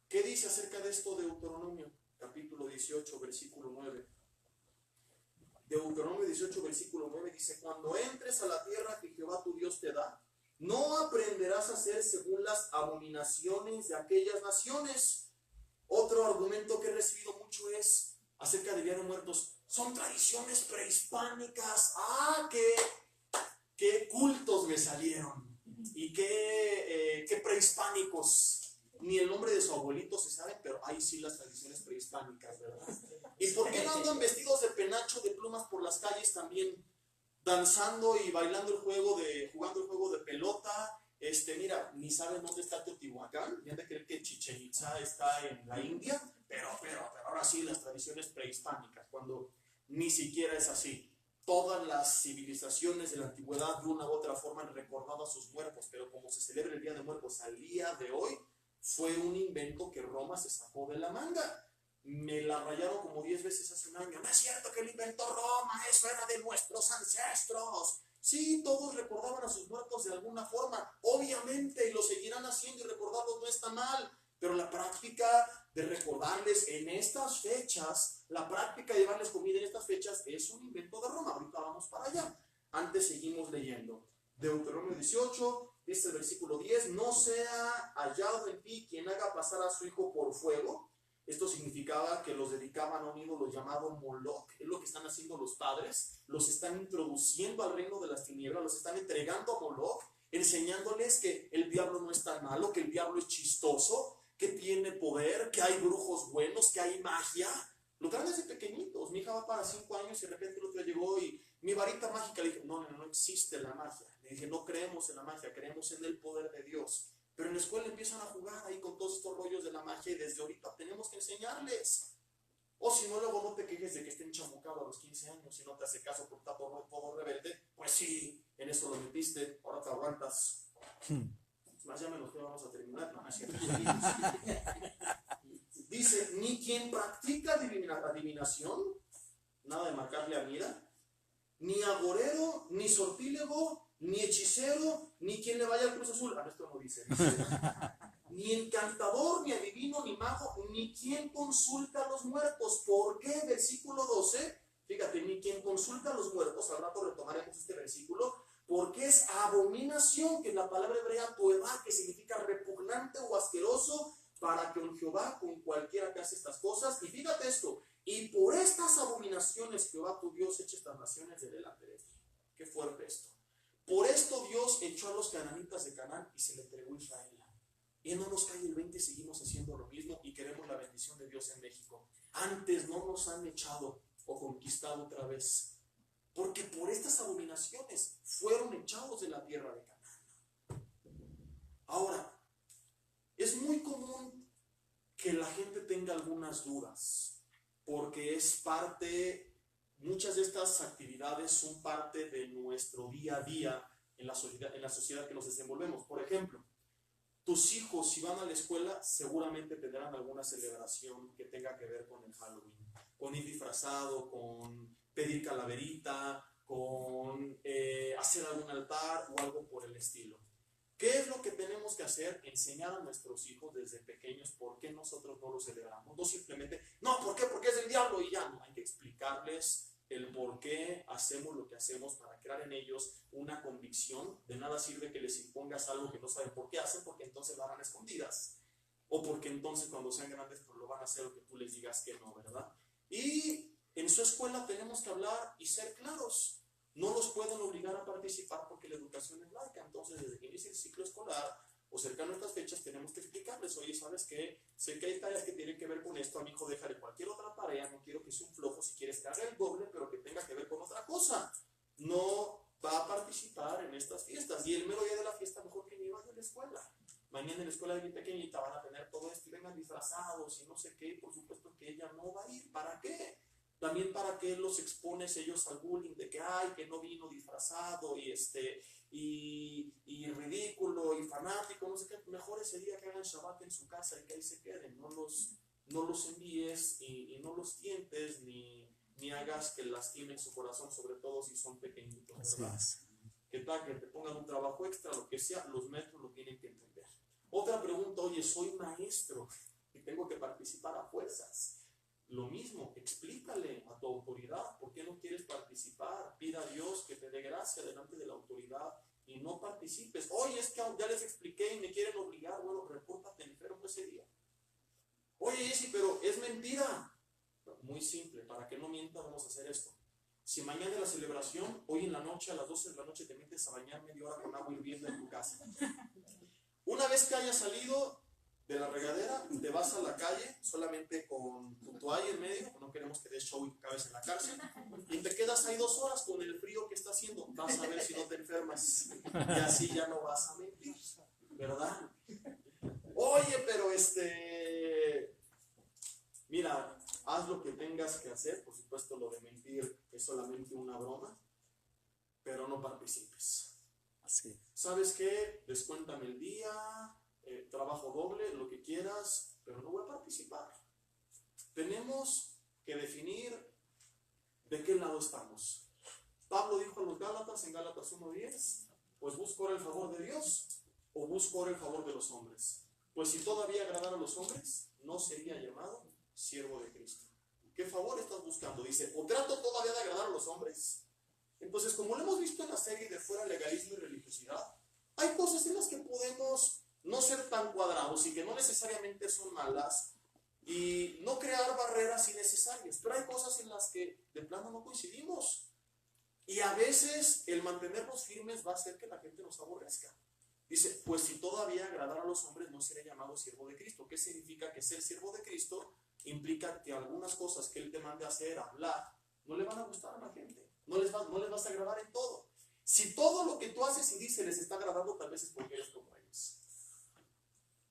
¿Qué dice acerca de esto Deuteronomio? Capítulo 18, versículo 9. Deuteronomio 18, versículo 9 dice: cuando entres a la tierra que Jehová tu Dios te da, no aprenderás a hacer según las abominaciones de aquellas naciones. Otro argumento que he recibido mucho es acerca de Día de Muertos. Son tradiciones prehispánicas. Qué cultos me salieron. Y qué prehispánicos. Ni el nombre de su abuelito se sabe, pero ahí sí las tradiciones prehispánicas, ¿verdad? ¿Y por qué no andan vestidos de penacho, de plumas por las calles también? Danzando y bailando jugando el juego de pelota. Mira, ni saben dónde está Teotihuacán. Ya de creer que Chichén Itzá está en la India, pero ahora sí las tradiciones prehispánicas, cuando ni siquiera es así. Todas las civilizaciones de la antigüedad de una u otra forma han recordado a sus muertos, pero como se celebra el Día de Muertos al día de hoy, fue un invento que Roma se sacó de la manga. Me la rayaron como 10 veces hace un año. No es cierto que lo inventó Roma, eso era de nuestros ancestros. Sí, todos recordaban a sus muertos de alguna forma, obviamente, y lo seguirán haciendo y recordarlos no está mal, pero la práctica de recordarles en estas fechas, la práctica de llevarles comida en estas fechas es un invento de Roma. Ahorita vamos para allá. Antes seguimos leyendo. Deuteronomio 18, dice el versículo 10, no sea hallado en ti quien haga pasar a su hijo por fuego. Esto significaba que los dedicaban a un ídolo llamado Moloch. Es lo que están haciendo los padres. Los están introduciendo al reino de las tinieblas, los están entregando a Moloch, enseñándoles que el diablo no es tan malo, que el diablo es chistoso, que tiene poder, que hay brujos buenos, que hay magia. Lo traen desde pequeñitos. Mi hija va para 5 años y de repente el otro día llegó y mi varita mágica, le dije, no existe la magia. Le dije, no creemos en la magia, creemos en el poder de Dios. Pero en la escuela empiezan a jugar ahí con todos estos rollos de la magia y desde ahorita tenemos que enseñarles. O si no, luego no te quejes de que estén chamucados a los 15 años y no te hace caso porque está todo rebelde. Pues sí, en eso lo metiste, ahora te aguantas. Más ya me enojé, vamos a terminar. No, es cierto. Dice, ni quien practica adivinación, nada de marcarle a mira, ni agorero, ni sortílego, ni hechicero, ni quien le vaya al Cruz Azul. Esto no dice. Ni encantador, ni adivino, ni mago, ni quien consulta a los muertos. ¿Por qué? Versículo 12. Fíjate, ni quien consulta a los muertos, al rato retomaremos este versículo, porque es abominación, que es la palabra hebrea toebá, que significa repugnante o asqueroso, para con Jehová, con cualquiera que hace estas cosas. Y fíjate esto, y por estas abominaciones Jehová tu Dios echa estas naciones de delante de ti. Qué fuerte esto. Por esto Dios echó a los cananitas de Canaán y se le entregó a Israel. Y no nos cae el 20, seguimos haciendo lo mismo y queremos la bendición de Dios en México. Antes no nos han echado o conquistado otra vez, porque por estas abominaciones fueron echados de la tierra de Canaán. Ahora, es muy común que la gente tenga algunas dudas, porque es parte, muchas de estas actividades son parte de nuestro día a día en la sociedad que nos desenvolvemos. Por ejemplo, tus hijos, si van a la escuela, seguramente tendrán alguna celebración que tenga que ver con el Halloween, con ir disfrazado, con pedir calaverita, con hacer algún altar o algo por el estilo. ¿Qué es lo que tenemos que hacer? Enseñar a nuestros hijos desde pequeños por qué nosotros no lo celebramos. No simplemente, no, ¿por qué? Porque es del diablo y ya no. Hay que explicarles el por qué hacemos lo que hacemos para crear en ellos una convicción. De nada sirve que les impongas algo que no saben por qué hacen, porque entonces lo harán escondidas. O porque entonces cuando sean grandes pues lo van a hacer lo que tú les digas que no, ¿verdad? Y en su escuela tenemos que hablar y ser claros. No los pueden obligar a participar porque la educación es laica. Entonces, desde que inicia el ciclo escolar o cercano a estas fechas, tenemos que explicarles: oye, ¿sabes qué? Sé que hay tareas que tienen que ver con esto, a mi hijo déjale cualquier otra tarea, no quiero que sea un flojo, si quieres que haga el doble, pero que tenga que ver con otra cosa. No va a participar en estas fiestas, y el mero día de la fiesta mejor que ni vaya a la escuela. Mañana en la escuela de mi pequeñita van a tener todo esto y vengan disfrazados y no sé qué, y por supuesto que ella no va a ir. ¿Para qué? También para que los expones ellos al bullying de que ay, que no vino disfrazado y ridículo y fanático, no sé qué. Mejor ese día que hagan Shabbat en su casa y que ahí se queden. No los envíes y no los tientes ni hagas que lastimen su corazón, sobre todo si son pequeñitos, ¿verdad? Que te pongan un trabajo extra, lo que sea, los maestros lo tienen que entender. Otra pregunta: oye, soy maestro y tengo que participar a fuerzas. Lo mismo, explícale a tu autoridad por qué no quieres participar. Pida a Dios que te dé gracia delante de la autoridad y no participes. Oye, es que ya les expliqué y me quieren obligar. Bueno, repórtate enfermo ese día. Oye, Jessy, pero es mentira. Muy simple, para que no mienta, vamos a hacer esto. Si mañana es la celebración, hoy en la noche, a las 12 de la noche, te metes a bañar media hora con agua hirviendo en tu casa. Una vez que hayas salido de la regadera, te vas a la calle solamente con tu toalla en medio, no queremos que des show y cabes en la cárcel, y te quedas ahí 2 horas con el frío que está haciendo. Vas a ver si no te enfermas y así ya no vas a mentir, ¿verdad? Oye, pero mira, haz lo que tengas que hacer. Por supuesto, lo de mentir es solamente una broma, pero no participes. Así. ¿Sabes qué? Descuéntame el día, trabajo doble, lo que quieras, pero no voy a participar. Tenemos que definir de qué lado estamos. Pablo dijo a los Gálatas en Gálatas 1:10, pues busco ahora el favor de Dios o busco ahora el favor de los hombres. Pues si todavía agradara a los hombres, no sería llamado siervo de Cristo. ¿Qué favor estás buscando? Dice, o trato todavía de agradar a los hombres. Entonces, como lo hemos visto en la serie de Fuera Legalismo y Religiosidad, hay cosas en las que podemos no ser tan cuadrados y que no necesariamente son malas y no crear barreras innecesarias, pero hay cosas en las que de plano no coincidimos y a veces el mantenernos firmes va a hacer que la gente nos aborrezca. Dice, pues si todavía agradar a los hombres, no seré llamado siervo de Cristo. ¿Qué significa? Que ser siervo de Cristo implica que algunas cosas que Él te mande a hacer, hablar, no le van a gustar a la gente. No les vas a agradar en todo. Si todo lo que tú haces y dices les está agradando, tal vez es porque eres como ellos.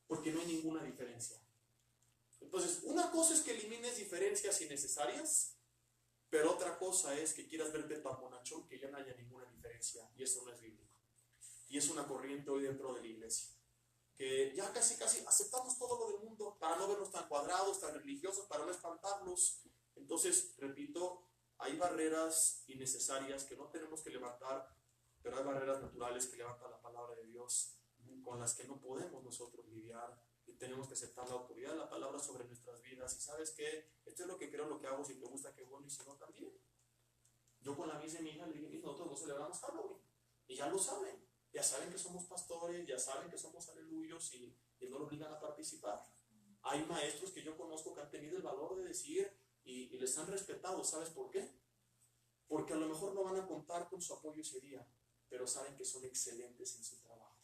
Porque no hay ninguna diferencia. Entonces, una cosa es que elimines diferencias innecesarias, pero otra cosa es que quieras verte tan bonachón que ya no haya ninguna diferencia. Y eso no es bíblico. Y es una corriente hoy dentro de la iglesia. que ya casi aceptamos todo lo del mundo para no vernos tan cuadrados, tan religiosos, para no espantarlos. Entonces, repito, hay barreras innecesarias que no tenemos que levantar, pero hay barreras naturales que levanta la palabra de Dios, con las que no podemos nosotros lidiar, y tenemos que aceptar la autoridad de la palabra sobre nuestras vidas. Y ¿sabes qué? Esto es lo que creo, lo que hago. Si te gusta, qué bueno, y si no, también. Yo con la misa de mi hija le dije, nosotros no celebramos Halloween, y ya lo saben. Ya saben que somos pastores, ya saben que somos aleluyos, y no lo obligan a participar. Hay maestros que yo conozco que han tenido el valor de decir, y les han respetado. ¿Sabes por qué? Porque a lo mejor no van a contar con su apoyo ese día, pero saben que son excelentes en su trabajo.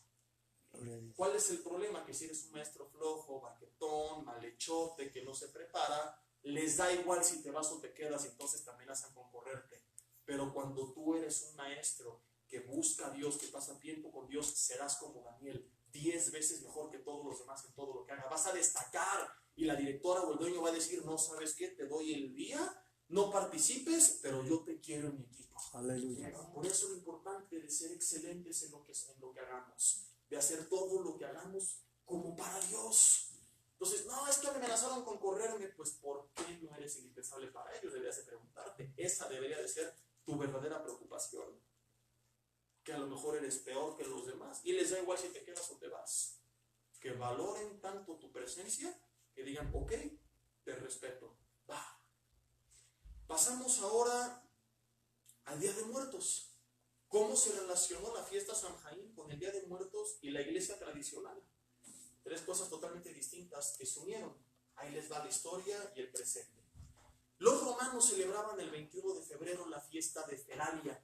¿Cuál es el problema? Que si eres un maestro flojo, baquetón, malhechote, que no se prepara, les da igual si te vas o te quedas, y entonces te amenazan con correrte. Pero cuando tú eres un maestro que busca a Dios, que pasa tiempo con Dios, serás como Daniel, 10 veces mejor que todos los demás en todo lo que haga. Vas a destacar, y la directora o el dueño va a decir, no, ¿sabes qué? Te doy el día, no participes, pero yo te quiero en mi equipo. Aleluya. Por eso lo importante de ser excelentes en lo que hagamos, de hacer todo lo que hagamos como para Dios. Entonces, no, es que me amenazaron con correrme. Pues, ¿por qué no eres indispensable para ellos? Deberías de preguntarte. Esa debería de ser tu verdadera preocupación. Que a lo mejor eres peor que los demás, y les da igual si te quedas o te vas. Que valoren tanto tu presencia, que digan, ok, te respeto, va. Pasamos ahora al Día de Muertos. ¿Cómo se relacionó la fiesta Samhain con el Día de Muertos y la iglesia tradicional? 3 cosas totalmente distintas que se unieron. Ahí les va la historia y el presente. Los romanos celebraban el 21 de febrero la fiesta de Feralia.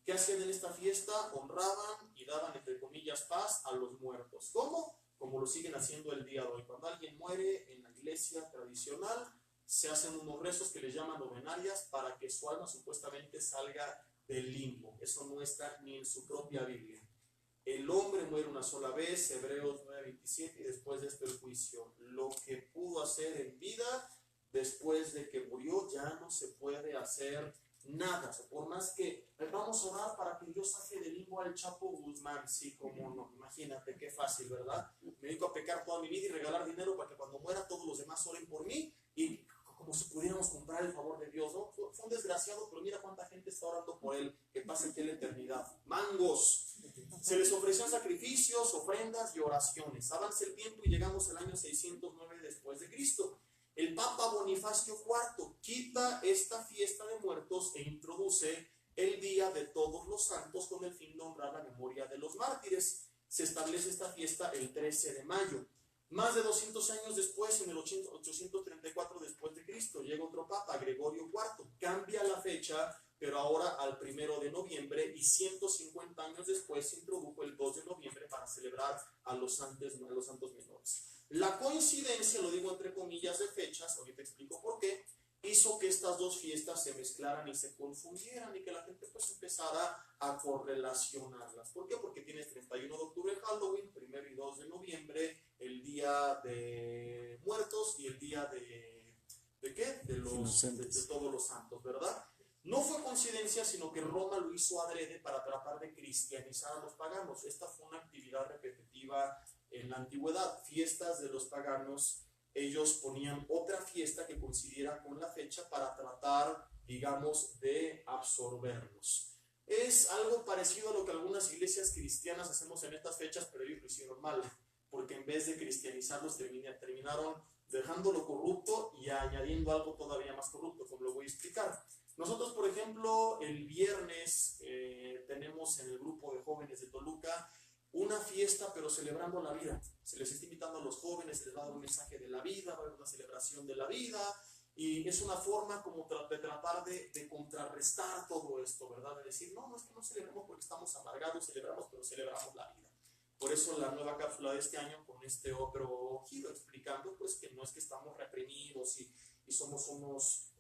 ¿Qué hacían en esta fiesta? Honraban y daban, entre comillas, paz a los muertos. ¿Cómo? Como lo siguen haciendo el día de hoy. Cuando alguien muere en la iglesia tradicional, se hacen unos rezos que les llaman novenarias para que su alma supuestamente salga del limbo. Eso no está ni en su propia Biblia. El hombre muere una sola vez, Hebreos 9:27, y después de esto el juicio. Lo que pudo hacer en vida, después de que murió, ya no se puede hacer nada. O sea, por más que vamos a orar para que Dios saque del limbo al Chapo Guzmán, sí, como no, imagínate qué fácil, ¿verdad? Me dedico a pecar toda mi vida y regalar dinero para que cuando muera todos los demás oren por mí, y como si pudiéramos comprar el favor de Dios, ¿no? Fue un desgraciado, pero mira cuánta gente está orando por él, que pase aquí en la eternidad. Mangos. Se les ofrecían sacrificios, ofrendas y oraciones. Avanza el tiempo y llegamos al año 609 después de Cristo. El Papa Bonifacio IV quita esta fiesta de muertos e introduce el Día de Todos los Santos con el fin de honrar la memoria de los mártires. Se establece esta fiesta el 13 de mayo. Más de 200 años después, en el 834 después de Cristo, llega otro papa, Gregorio IV, cambia la fecha, pero ahora al 1 de noviembre, y 150 años después se introdujo el 2 de noviembre para celebrar a los santos menores. La coincidencia, lo digo entre comillas de fechas, ahorita explico por qué, hizo que estas dos fiestas se mezclaran y se confundieran, y que la gente pues empezara a correlacionarlas. ¿Por qué? Porque tienes 31 de octubre Halloween, 1 y 2 de noviembre el Día de Muertos, y el Día ¿de qué? De todos los santos, ¿verdad? No fue coincidencia, sino que Roma lo hizo adrede para tratar de cristianizar a los paganos. Esta fue una actividad repetitiva en la antigüedad. Fiestas de los paganos, ellos ponían otra fiesta que coincidiera con la fecha para tratar, digamos, de absorberlos. Es algo parecido a lo que algunas iglesias cristianas hacemos en estas fechas, pero ellos lo hicieron mal, porque en vez de cristianizarlos terminaron dejándolo corrupto y añadiendo algo todavía más corrupto, como lo voy a explicar. Nosotros, por ejemplo, el viernes tenemos en el grupo de jóvenes de Toluca una fiesta, pero celebrando la vida. Se les está invitando a los jóvenes, se les va a dar un mensaje de la vida, va a haber una celebración de la vida, y es una forma como de tratar de contrarrestar todo esto, ¿verdad? De decir, no es que no celebremos porque estamos amargados, celebramos, pero celebramos la vida. Por eso la nueva cápsula de este año, con este otro giro, explicando pues que no es que estamos reprimidos y somos unos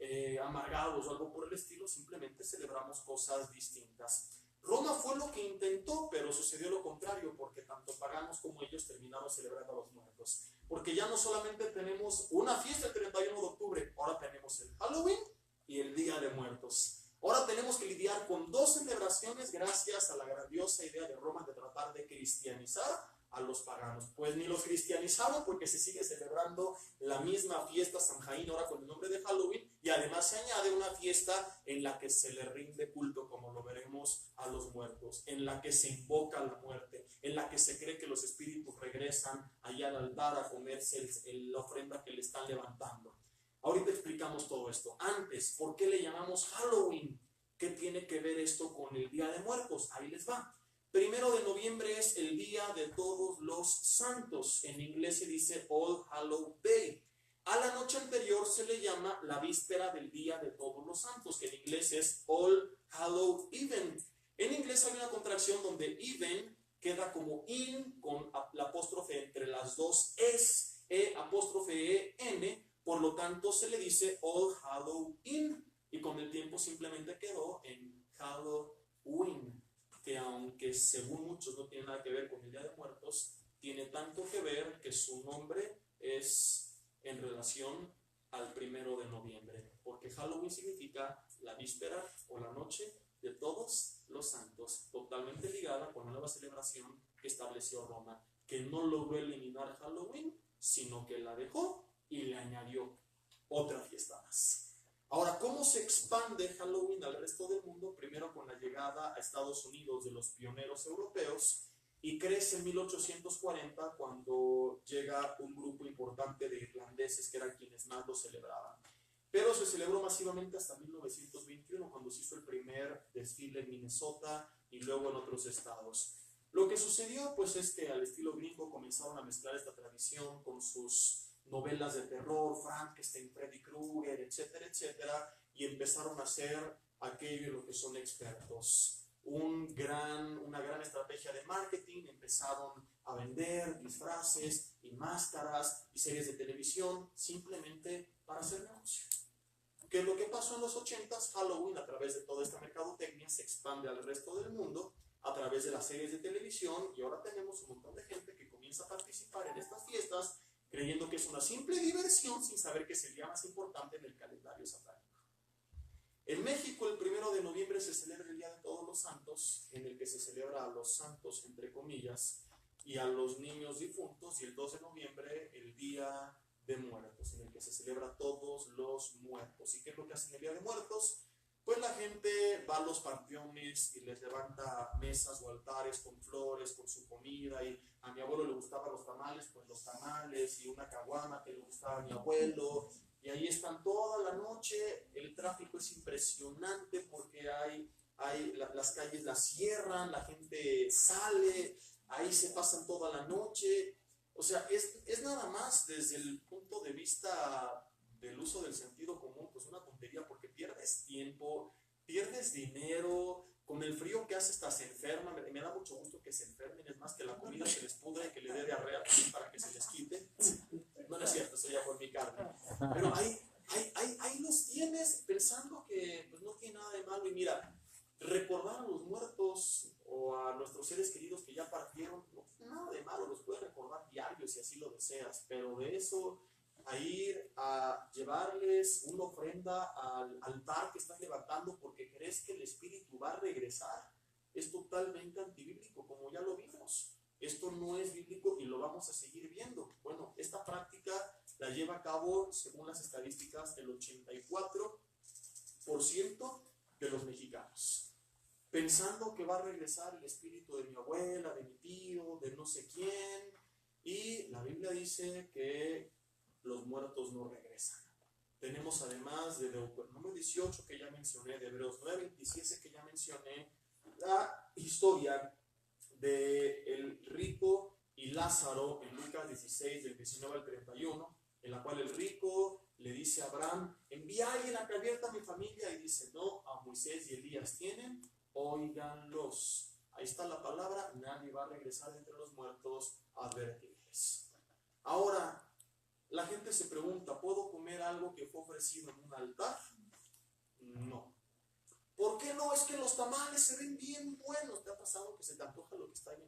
amargados o algo por el estilo, simplemente celebramos cosas distintas. Roma fue lo que intentó, pero sucedió lo contrario, porque tanto paganos como ellos terminaron celebrando a los muertos. Porque ya no solamente tenemos una fiesta el 31 de octubre, ahora tenemos el Halloween y el Día de Muertos. Ahora tenemos que lidiar con 2 celebraciones gracias a la grandiosa idea de Roma de tratar de cristianizar a los paganos. Pues ni los cristianizaron, porque se sigue celebrando la misma fiesta Samhain ahora con el nombre de Halloween, y además se añade una fiesta en la que se le rinde culto, como lo veremos, a los muertos, en la que se invoca la muerte, en la que se cree que los espíritus regresan allá al altar a comerse la ofrenda que le están levantando. Ahorita explicamos todo esto. Antes, ¿por qué le llamamos Halloween? ¿Qué tiene que ver esto con el Día de Muertos? Ahí les va. 1 de noviembre es el Día de Todos los Santos. En inglés se dice All Hallows Day. A la noche anterior se le llama la víspera del Día de Todos los Santos, que en inglés es All Hallows Even. En inglés hay una contracción donde even queda como in con la apóstrofe entre las dos es, apóstrofe en, por lo tanto se le dice All Hallows In, y con el tiempo simplemente quedó en Halloween, que aunque según muchos no tiene nada que ver con el Día de Muertos, tiene tanto que ver que su nombre es en relación al 1 de noviembre, porque Halloween significa la víspera o la noche de todos los santos, totalmente ligada con la nueva celebración que estableció Roma, que no logró eliminar Halloween, sino que la dejó y le añadió otra fiesta más. Ahora, ¿cómo se expande Halloween al resto del mundo? Primero con la llegada a Estados Unidos de los pioneros europeos, y crece en 1840 cuando llega un grupo importante de irlandeses que eran quienes más lo celebraban. Pero se celebró masivamente hasta 1921, cuando se hizo el primer desfile en Minnesota y luego en otros estados. Lo que sucedió pues es que al estilo gringo comenzaron a mezclar esta tradición con sus novelas de terror, Frankenstein, Freddy Krueger, etcétera, etcétera, y empezaron a hacer aquello en lo que son expertos. Una gran estrategia de marketing, empezaron a vender disfraces y máscaras y series de televisión simplemente para hacer negocio. ¿Qué es lo que pasó en los 80s? Halloween, a través de toda esta mercadotecnia, se expande al resto del mundo a través de las series de televisión, y ahora tenemos un montón de gente que comienza a participar en estas fiestas creyendo que es una simple diversión sin saber que es el día más importante en el calendario satánico. En México, el 1 de noviembre se celebra el Día de Todos los Santos, en el que se celebra a los santos, entre comillas, y a los niños difuntos, y el 2 de noviembre el Día de Muertos, en el que se celebra a todos los muertos. ¿Y qué es lo que hacen el Día de Muertos? Pues la gente va a los panteones y les levanta mesas o altares con flores, con su comida, y a mi abuelo le gustaban los tamales, pues los tamales, y una caguama que le gustaba a mi abuelo, y ahí están toda la noche. El tráfico es impresionante porque las calles las cierran, la gente sale, ahí se pasan toda la noche. O sea, es nada más desde el punto de vista del uso del sentido común, pues una tontería, porque pierdes tiempo, pierdes dinero, con el frío que hace hasta se enferman. Me da mucho gusto que se enfermen, es más, que la comida se les pudre y que le dé diarrea para que se les quite. No, no es cierto, eso ya por mi carne. Pero ahí los tienes pensando que pues no tiene nada de malo. Y mira, recordar a los muertos o a nuestros seres queridos que ya partieron, no tiene nada de malo, los puedes recordar diario si así lo deseas, pero de eso a ir a llevarles una ofrenda al altar que estás levantando porque crees que el espíritu va a regresar, es totalmente antibíblico, como ya lo vimos. Esto no es bíblico y lo vamos a seguir viendo. Bueno, esta práctica la lleva a cabo, según las estadísticas, el 84% de los mexicanos, pensando que va a regresar el espíritu de mi abuela, de mi tío, de no sé quién, y la Biblia dice que los muertos no regresan. Tenemos además de Deuteronomio 18 que ya mencioné, de Hebreos 9:27 que ya mencioné, la historia del rico y Lázaro en Lucas 16 del 19 al 31, en la cual el rico le dice a Abraham: envía a alguien a que advierta a mi familia, y dice: no, a Moisés y Elías tienen, óiganlos. Ahí está la palabra, nadie va a regresar entre los muertos a advertirles. Ahora, la gente se pregunta: ¿puedo comer algo que fue ofrecido en un altar? No. ¿Por qué no? Es que los tamales se ven bien buenos. ¿Te ha pasado que se te antoja lo que está ahí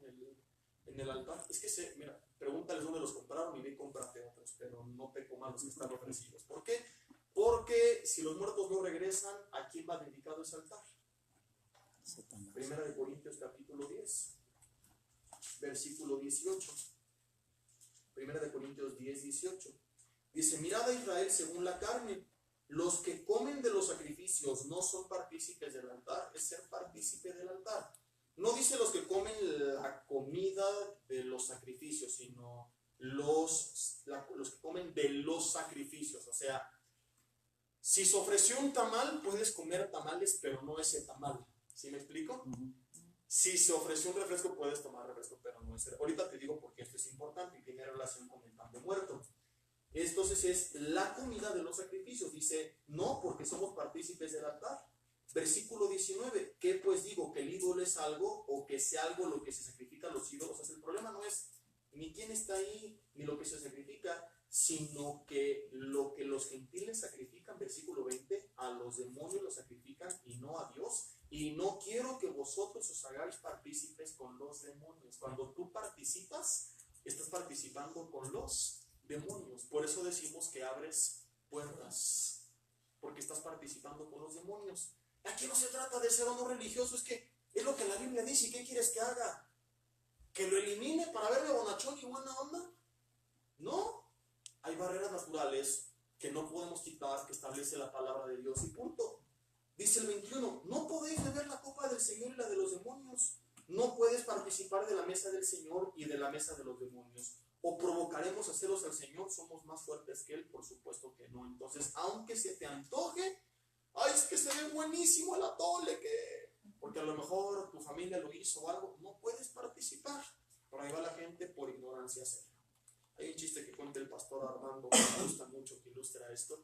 en el altar? Es que mira, pregúntales dónde los compraron y ve y cómprate otros, pero no te comas los que están ofrecidos. ¿Por qué? Porque si los muertos no regresan, ¿a quién va dedicado ese altar? Primera de Corintios capítulo 10, versículo 18. Primera de Corintios 10, 18. Dice, mirad a Israel según la carne. Los que comen de los sacrificios no son partícipes del altar, es ser partícipe del altar. No dice los que comen la comida de los sacrificios, sino los que comen de los sacrificios. O sea, si se ofreció un tamal, puedes comer tamales, pero no ese tamal. ¿Sí me explico? Si se ofreció un refresco, puedes tomar refresco, pero no ese. Ahorita te digo porque esto es importante y tiene relación con el pan de muerto. Entonces es la comida de los sacrificios. Dice, no, porque somos partícipes del altar. Versículo 19, ¿qué pues digo? ¿Que el ídolo es algo o que sea algo lo que se sacrifica a los ídolos? O sea, el problema no es ni quién está ahí, ni lo que se sacrifica, sino que lo que los gentiles sacrifican, versículo 20, a los demonios los sacrifican y no a Dios. Y no quiero que vosotros os hagáis partícipes con los demonios. Cuando tú participas, estás participando con los demonios. Por eso decimos que abres puertas, porque estás participando con los demonios. Aquí no se trata de ser o no religioso, es que es lo que la Biblia dice. ¿Y qué quieres que haga? ¿Que lo elimine para verle bonachón y buena onda? No. Hay barreras naturales que no podemos quitar, que establece la palabra de Dios y punto. Dice el 21, no podéis beber la copa del Señor y la de los demonios. No puedes participar de la mesa del Señor y de la mesa de los demonios. ¿O provocaremos a celos al Señor? ¿Somos más fuertes que Él? Por supuesto que no. Entonces, aunque se te antoje, ay, es que se ve buenísimo el atole, porque a lo mejor tu familia lo hizo o algo, no puedes participar. Por ahí va la gente por ignorancia a hacerlo. Hay un chiste que cuenta el pastor Armando, que me gusta mucho, que ilustra esto,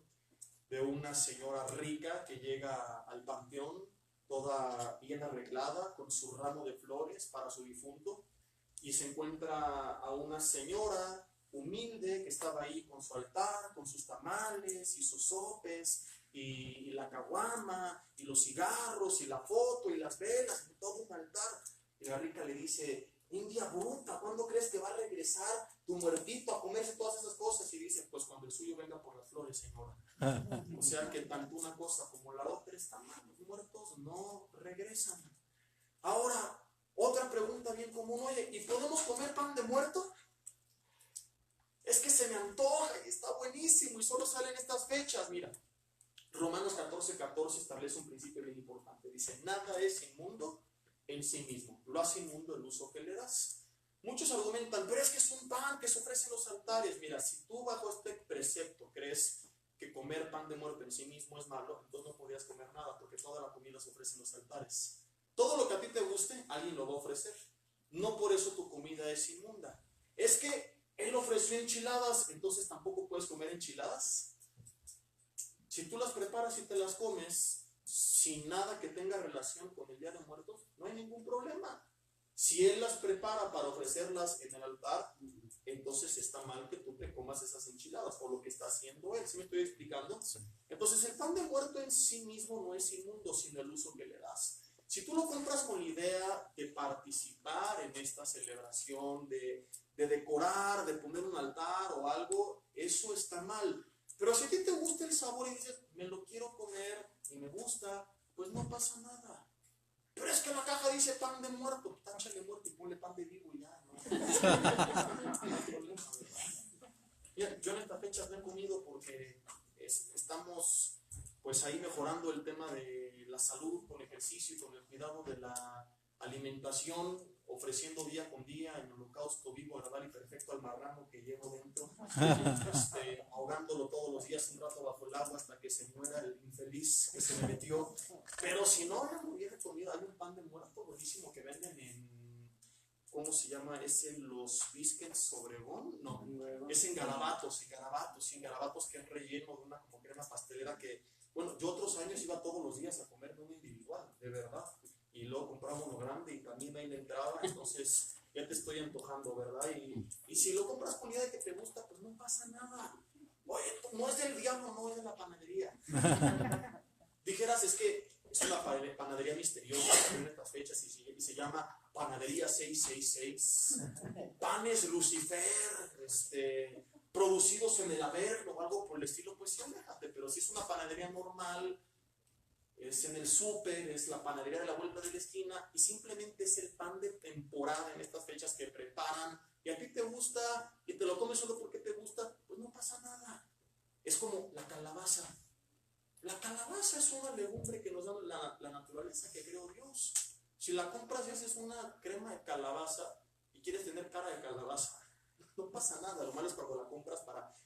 de una señora rica que llega al panteón, toda bien arreglada, con su ramo de flores para su difunto, y se encuentra a una señora humilde que estaba ahí con su altar, con sus tamales y sus sopes, y la caguama, y los cigarros, y la foto, y las velas, y todo un altar. Y la rica le dice, India bruta, ¿cuándo crees que va a regresar tu muertito a comerse todas esas cosas? Y dice, pues cuando el suyo venga por las flores, señora. O sea que tanto una cosa como la otra está mal. Los muertos no regresan. Ahora, otra pregunta bien común, oye, ¿y podemos comer pan de muerto? Es que se me antoja y está buenísimo y solo salen estas fechas. Mira, Romanos 14:14 establece un principio bien importante. Dice, nada es inmundo en sí mismo. Lo hace inmundo el uso que le das. Muchos argumentan, pero es que es un pan que se ofrece en los altares. Mira, si tú bajo este precepto crees que comer pan de muerto en sí mismo es malo, entonces no podrías comer nada, porque toda la comida se ofrece en los altares. Todo lo que a ti te guste, alguien lo va a ofrecer. No por eso tu comida es inmunda. Es que él ofreció enchiladas, entonces tampoco puedes comer enchiladas. Si tú las preparas y te las comes sin nada que tenga relación con el Día de Muertos, no hay ningún problema. Si él las prepara para ofrecerlas en el altar, entonces está mal que tú te comas esas enchiladas, o lo que está haciendo él. ¿Sí me estoy explicando? Entonces el pan de muerto en sí mismo no es inmundo, sino el uso que le das. Si tú lo compras con la idea de participar en esta celebración, de decorar, de poner un altar o algo, eso está mal. Pero si a ti te gusta el sabor y dices, me lo quiero comer y me gusta, pues no pasa nada. Pero es que la caja dice pan de muerto, táchale muerto y ponle pan de vivo y ya, ¿no? No hay problema, ¿verdad? Yo en estas fechas no he comido porque estamos pues ahí mejorando el tema de la salud con ejercicio y con el cuidado de la alimentación, ofreciendo día con día en holocausto vivo, agradable y perfecto al marrano que llevo dentro, ahogándolo todos los días un rato bajo el agua hasta que se muera el infeliz que se me metió. Pero si no, yo no hubiera comido. Hay un pan de muerto buenísimo que venden en, ¿cómo se llama? ¿Es en los Biscuits Obregón? No, es en Garabatos que es relleno de una como crema pastelera que, bueno, yo otros años iba todos los días a comerme uno individual, de verdad. Y luego compramos lo grande y también ahí la entrada, entonces ya te estoy antojando, ¿verdad? Y si lo compras con idea de que te gusta, pues no pasa nada. Oye, no es del diablo, no es de la panadería. Dijeras, es que es una panadería misteriosa en estas fechas y se llama Panadería 666. Panes Lucifer, producidos en el Averno o algo por el estilo, pues sí, déjate. Pero si es una panadería normal, es en el súper, es la panadería de la vuelta de la esquina, y simplemente es el pan de temporada en estas fechas que preparan, y a ti te gusta, y te lo comes solo porque te gusta, pues no pasa nada. Es como la calabaza. La calabaza es una legumbre que nos da la naturaleza que creó Dios. Si la compras y haces una crema de calabaza y quieres tener cara de calabaza, no pasa nada. Lo malo es cuando la compras para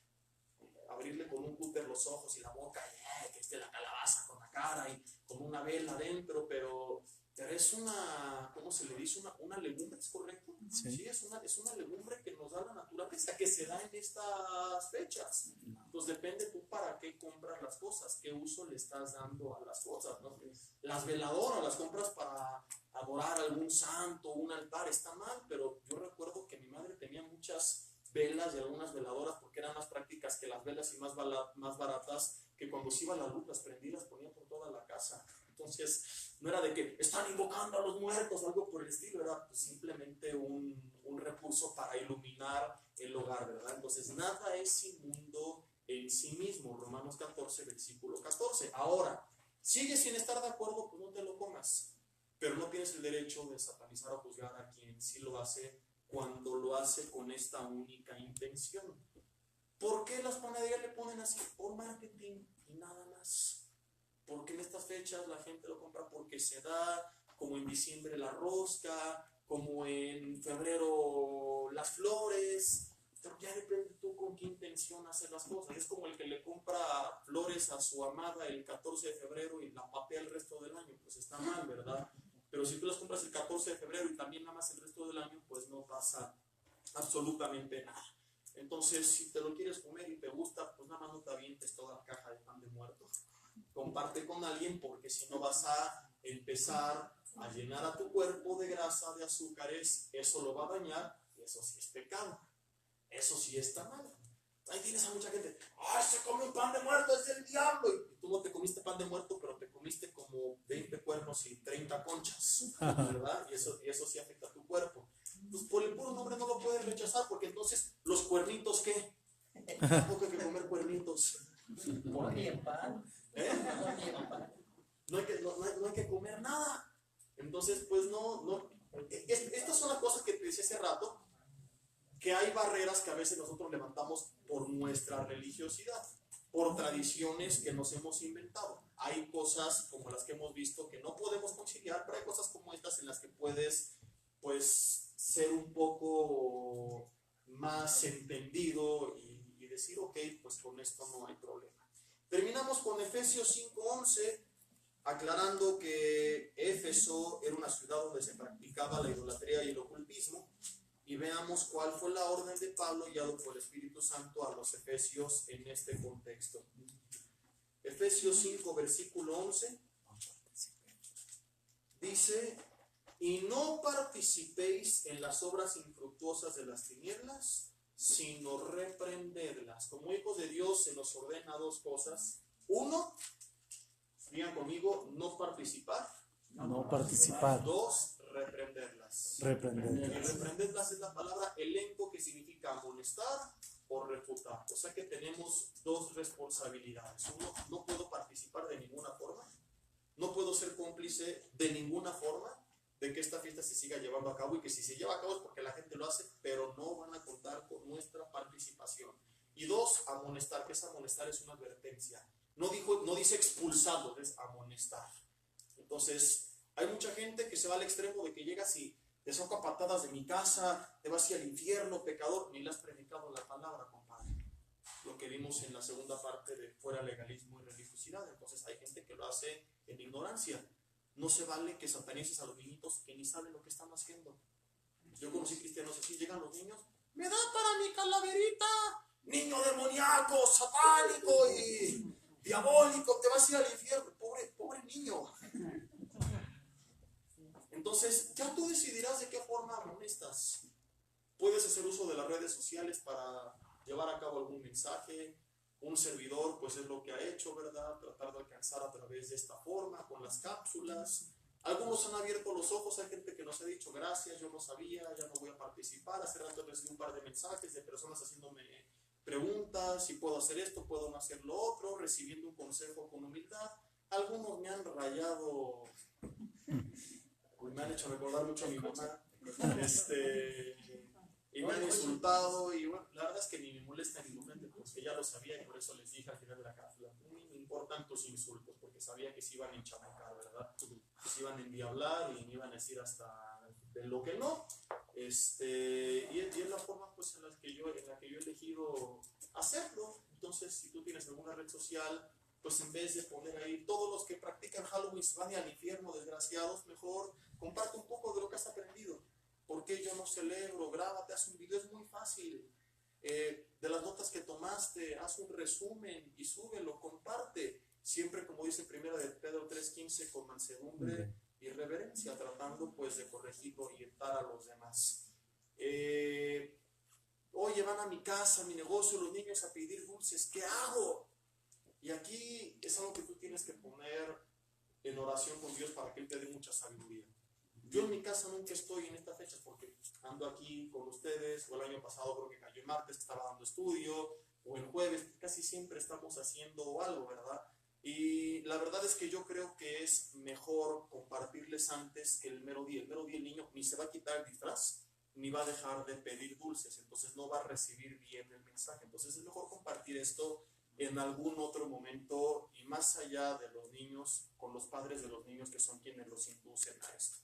abrirle con un cúter los ojos y la boca, y que esté la calabaza con la cara y con una vela adentro, pero es una, ¿cómo se le dice? Una legumbre, ¿es correcto? Sí. Es una legumbre que nos da la naturaleza, que se da en estas fechas. Entonces depende tú para qué compras las cosas, qué uso le estás dando a las cosas, ¿no? Las veladoras las compras para adorar a algún santo, un altar, está mal, pero yo recuerdo que mi madre tenía muchas velas y algunas veladoras porque eran más prácticas que las velas y más baratas, que cuando se iba la luz las prendía y las ponía por toda la casa. Entonces no era de que están invocando a los muertos o algo por el estilo, era pues simplemente un recurso para iluminar el hogar, ¿verdad? Entonces nada es inmundo en sí mismo. Romanos 14, versículo 14. Ahora, sigues sin estar de acuerdo, pues no te lo comas, pero no tienes el derecho de satanizar o juzgar a quien sí lo hace cuando lo hace con esta única intención. ¿Por qué las panaderías le ponen así? Por marketing y nada más. Porque en estas fechas la gente lo compra porque se da, como en diciembre la rosca, como en febrero las flores, pero ya depende tú con qué intención hacer las cosas. Es como el que le compra flores a su amada el 14 de febrero y la papea el resto del año, pues está mal, ¿verdad? Pero si tú las compras el 14 de febrero y también nada más el resto del año, pues no pasa absolutamente nada. Entonces, si te lo quieres comer y te gusta, pues nada más no te avientes toda la caja de pan de muerto. Comparte con alguien, porque si no vas a empezar a llenar a tu cuerpo de grasa, de azúcares, eso lo va a dañar y eso sí es pecado. Eso sí está mal. Ahí tienes a mucha gente, ¡ay, se come un pan de muerto, es del diablo! Y tú no te comiste pan de muerto, pero te comiste como 20 cuernos y 30 conchas, ¿verdad? Y eso sí afecta a tu cuerpo. Pues por el puro nombre no lo puedes rechazar, porque entonces, ¿los cuernitos qué? Tampoco hay que comer cuernitos. ¿Por qué pan? ¿Eh? No hay que comer nada. Entonces, pues no. Estas son las cosas que te decía hace rato, que hay barreras que a veces nosotros levantamos por nuestra religiosidad, por tradiciones que nos hemos inventado. Hay cosas como las que hemos visto que no podemos conciliar, pero hay cosas como estas en las que puedes, pues, ser un poco más entendido y decir, ok, pues con esto no hay problema. Terminamos con Efesios 5:11, aclarando que Éfeso era una ciudad donde se practicaba la idolatría y el ocultismo. Y veamos cuál fue la orden de Pablo guiado por el Espíritu Santo a los efesios en este contexto. Efesios 5, versículo 11, dice: y no participéis en las obras infructuosas de las tinieblas, sino reprendedlas. Como hijos de Dios se nos ordena dos cosas. Uno, digan conmigo, no participar. No participar. Dos, reprenderlas. Reprenderlas. Reprenderlas es la palabra elenco, que significa amonestar o refutar. O sea que tenemos dos responsabilidades. Uno, no puedo participar de ninguna forma. No puedo ser cómplice de ninguna forma de que esta fiesta se siga llevando a cabo, y que si se lleva a cabo es porque la gente lo hace, pero no van a contar con nuestra participación. Y dos, amonestar, que es amonestar, es una advertencia. No dice expulsarlo, es amonestar. Entonces, hay mucha gente que se va al extremo de que llegas y te saco a patadas de mi casa, te vas a ir al infierno, pecador. Ni le has predicado la palabra, compadre. Lo que vimos en la segunda parte de fuera legalismo y religiosidad. Entonces hay gente que lo hace en ignorancia. No se vale que satanices a los niñitos que ni saben lo que están haciendo. Yo conocí cristianos así, llegan los niños, me da para mi calaverita, niño demoníaco, satánico y diabólico, te vas a ir al infierno. Pobre niño. Entonces, ya tú decidirás de qué forma amonestas. Puedes hacer uso de las redes sociales para llevar a cabo algún mensaje. Un servidor, pues es lo que ha hecho, ¿verdad? Tratar de alcanzar a través de esta forma, con las cápsulas. Algunos han abierto los ojos, hay gente que nos ha dicho, gracias, yo no sabía, ya no voy a participar. Hace rato recibí un par de mensajes de personas haciéndome preguntas, si puedo hacer esto, puedo no hacer lo otro, recibiendo un consejo con humildad. algunos me han rayado, me han hecho recordar mucho a mi mamá, y me han insultado, y bueno, la verdad es que ni me molesta ni me ofende, porque ya lo sabía y por eso les dije al final de la cápsula, ni me importan tus insultos, porque sabía que se iban a enchamucar, ¿verdad? Que se iban a endiablar y me iban a decir hasta de lo que no, y es la forma pues en la que yo he elegido hacerlo. Entonces, si tú tienes alguna red social, pues en vez de poner ahí todos los que practican Halloween se van al infierno, desgraciados, mejor comparte un poco de lo que has aprendido. ¿Por qué yo no celebro? Grábate, haz un video, es muy fácil. De las notas que tomaste, haz un resumen y súbelo, comparte. Siempre, como dice primera de Pedro 3:15, con mansedumbre y reverencia, tratando pues de corregir, orientar a los demás. Oye, van a mi casa, a mi negocio, los niños a pedir dulces, ¿qué hago? Y aquí es algo que tú tienes que poner en oración con Dios para que Él te dé mucha sabiduría. Yo en mi casa nunca estoy en estas fechas porque ando aquí con ustedes, o el año pasado creo que cayó el martes, estaba dando estudio, o el jueves, casi siempre estamos haciendo algo, ¿verdad? Y la verdad es que yo creo que es mejor compartirles antes que el mero día. El mero día el niño ni se va a quitar el disfraz, ni va a dejar de pedir dulces, entonces no va a recibir bien el mensaje. Entonces es mejor compartir esto en algún otro momento y más allá de los niños, con los padres de los niños que son quienes los inducen a esto.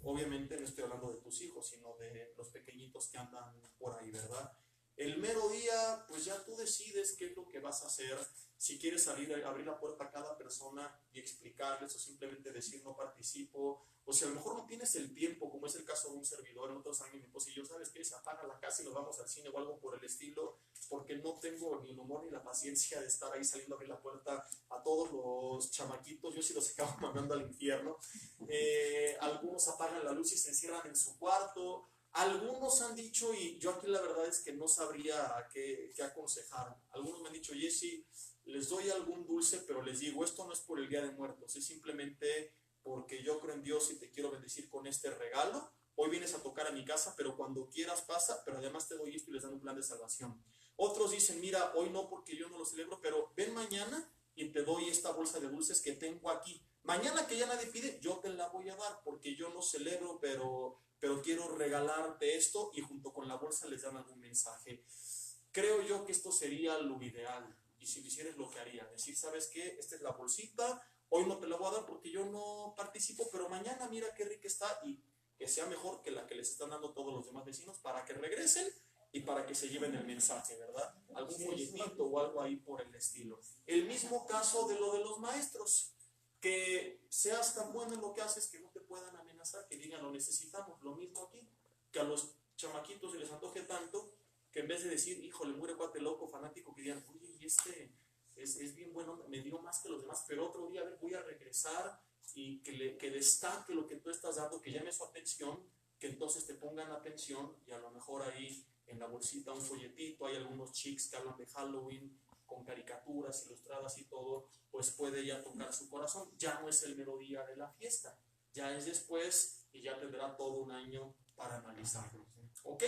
Obviamente no estoy hablando de tus hijos, sino de los pequeñitos que andan por ahí, ¿verdad? El mero día, pues ya tú decides qué es lo que vas a hacer. Si quieres salir, abrir la puerta a cada persona y explicarles, o simplemente decir no participo, o si a lo mejor no tienes el tiempo, como es el caso de un servidor, en otros años mi esposa y yo, ¿sabes qué? Se apaga la casa y nos vamos al cine o algo por el estilo, porque no tengo ni el humor ni la paciencia de estar ahí saliendo a abrir la puerta a todos los chamaquitos. Yo sí los acabo mandando al infierno. Algunos apagan la luz y se encierran en su cuarto. Algunos han dicho, y yo aquí la verdad es que no sabría qué aconsejar. Algunos me han dicho, Jesse, les doy algún dulce, pero les digo, esto no es por el Día de Muertos, es simplemente porque yo creo en Dios y te quiero bendecir con este regalo. Hoy vienes a tocar a mi casa, pero cuando quieras pasa, pero además te doy esto y les dan un plan de salvación. Otros dicen, mira, hoy no porque yo no lo celebro, pero ven mañana y te doy esta bolsa de dulces que tengo aquí. Mañana que ya nadie pide, yo te la voy a dar porque yo no celebro, pero quiero regalarte esto, y junto con la bolsa les dan algún mensaje. Creo yo que esto sería lo ideal, y si lo hicieras lo que haría, decir, ¿sabes qué? Esta es la bolsita, hoy no te la voy a dar porque yo no participo, pero mañana mira qué rica está, y que sea mejor que la que les están dando todos los demás vecinos, para que regresen y para que se lleven el mensaje, ¿verdad? Algún folletito o algo ahí por el estilo. El mismo caso de lo de los maestros, que seas tan bueno en lo que haces que no te puedan amenazar, que digan lo necesitamos. Lo mismo aquí, que a los chamaquitos se les antoje tanto que en vez de decir, híjole, muere cuate loco, fanático, que digan, oye, y es bien bueno, me dio más que los demás, pero otro día, a ver, voy a regresar, y que destaque lo que tú estás dando, que llame su atención, que entonces te pongan atención, y a lo mejor ahí en la bolsita un folletito, hay algunos chics que hablan de Halloween, con caricaturas ilustradas y todo, pues puede ya tocar su corazón. Ya no es el mero día de la fiesta, ya es después, y ya tendrá todo un año para analizarlo. ¿Ok?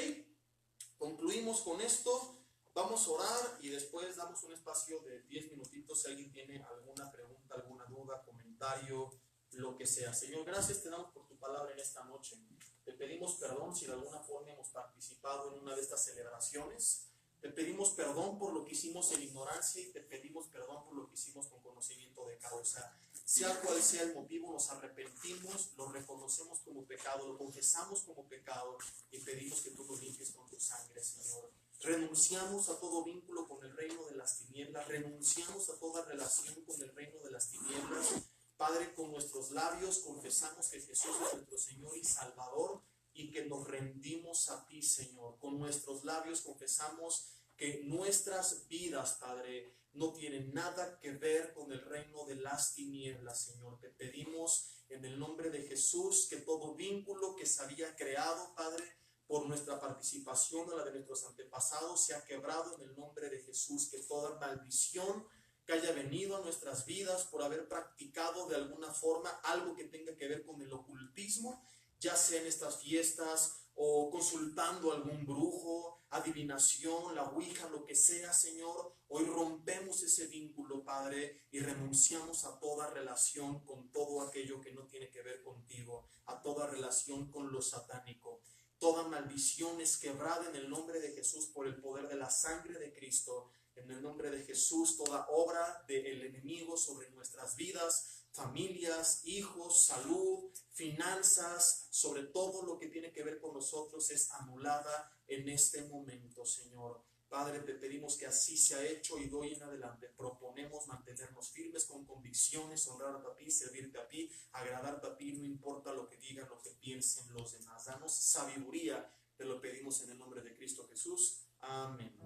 Concluimos con esto. Vamos a orar y después damos un espacio de 10 minutitos si alguien tiene alguna pregunta, alguna duda, comentario, lo que sea. Señor, gracias te damos por tu palabra en esta noche. Te pedimos perdón si de alguna forma hemos participado en una de estas celebraciones. Te pedimos perdón por lo que hicimos en ignorancia, y te pedimos perdón por lo que hicimos con conocimiento de causa. Sea cual sea el motivo, nos arrepentimos, lo reconocemos como pecado, lo confesamos como pecado, y pedimos que tú nos limpies con tu sangre, Señor. Renunciamos a todo vínculo con el reino de las tinieblas, renunciamos a toda relación con el reino de las tinieblas. Padre, con nuestros labios confesamos que Jesús es nuestro Señor y Salvador, y que nos rendimos a ti, Señor. Con nuestros labios confesamos que nuestras vidas, Padre, no tienen nada que ver con el reino de las tinieblas, Señor. Te pedimos en el nombre de Jesús que todo vínculo que se había creado, Padre, por nuestra participación o la de nuestros antepasados, sea quebrado en el nombre de Jesús. Que toda maldición que haya venido a nuestras vidas por haber practicado de alguna forma algo que tenga que ver con el ocultismo, ya sea en estas fiestas o consultando a algún brujo, adivinación, la ouija, lo que sea, Señor. Hoy rompemos ese vínculo, Padre, y renunciamos a toda relación con todo aquello que no tiene que ver contigo, a toda relación con lo satánico. Toda maldición es quebrada en el nombre de Jesús por el poder de la sangre de Cristo. En el nombre de Jesús, toda obra del enemigo sobre nuestras vidas, familias, hijos, salud, finanzas, sobre todo lo que tiene que ver con nosotros es anulada en este momento, Señor. Padre, te pedimos que así sea hecho y de hoy en adelante proponemos mantenernos firmes con convicciones, honrarte a ti, servirte a ti, agradarte a ti, no importa lo que digan, lo que piensen los demás. Danos sabiduría, te lo pedimos en el nombre de Cristo Jesús. Amén.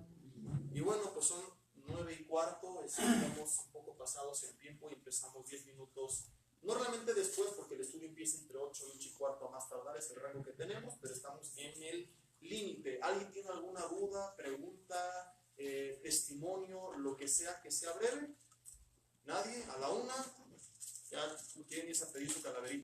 Y bueno, pues son 9:15, estamos un poco pasados en tiempo y empezamos 10 minutos, no realmente después, porque el estudio empieza entre 8 y 8:15 a más tardar, es el rango que tenemos, pero estamos en el límite. ¿Alguien tiene alguna duda, pregunta, testimonio, lo que sea breve? ¿Nadie? ¿A la una? ¿Ya quieren irse a pedir su calaverita?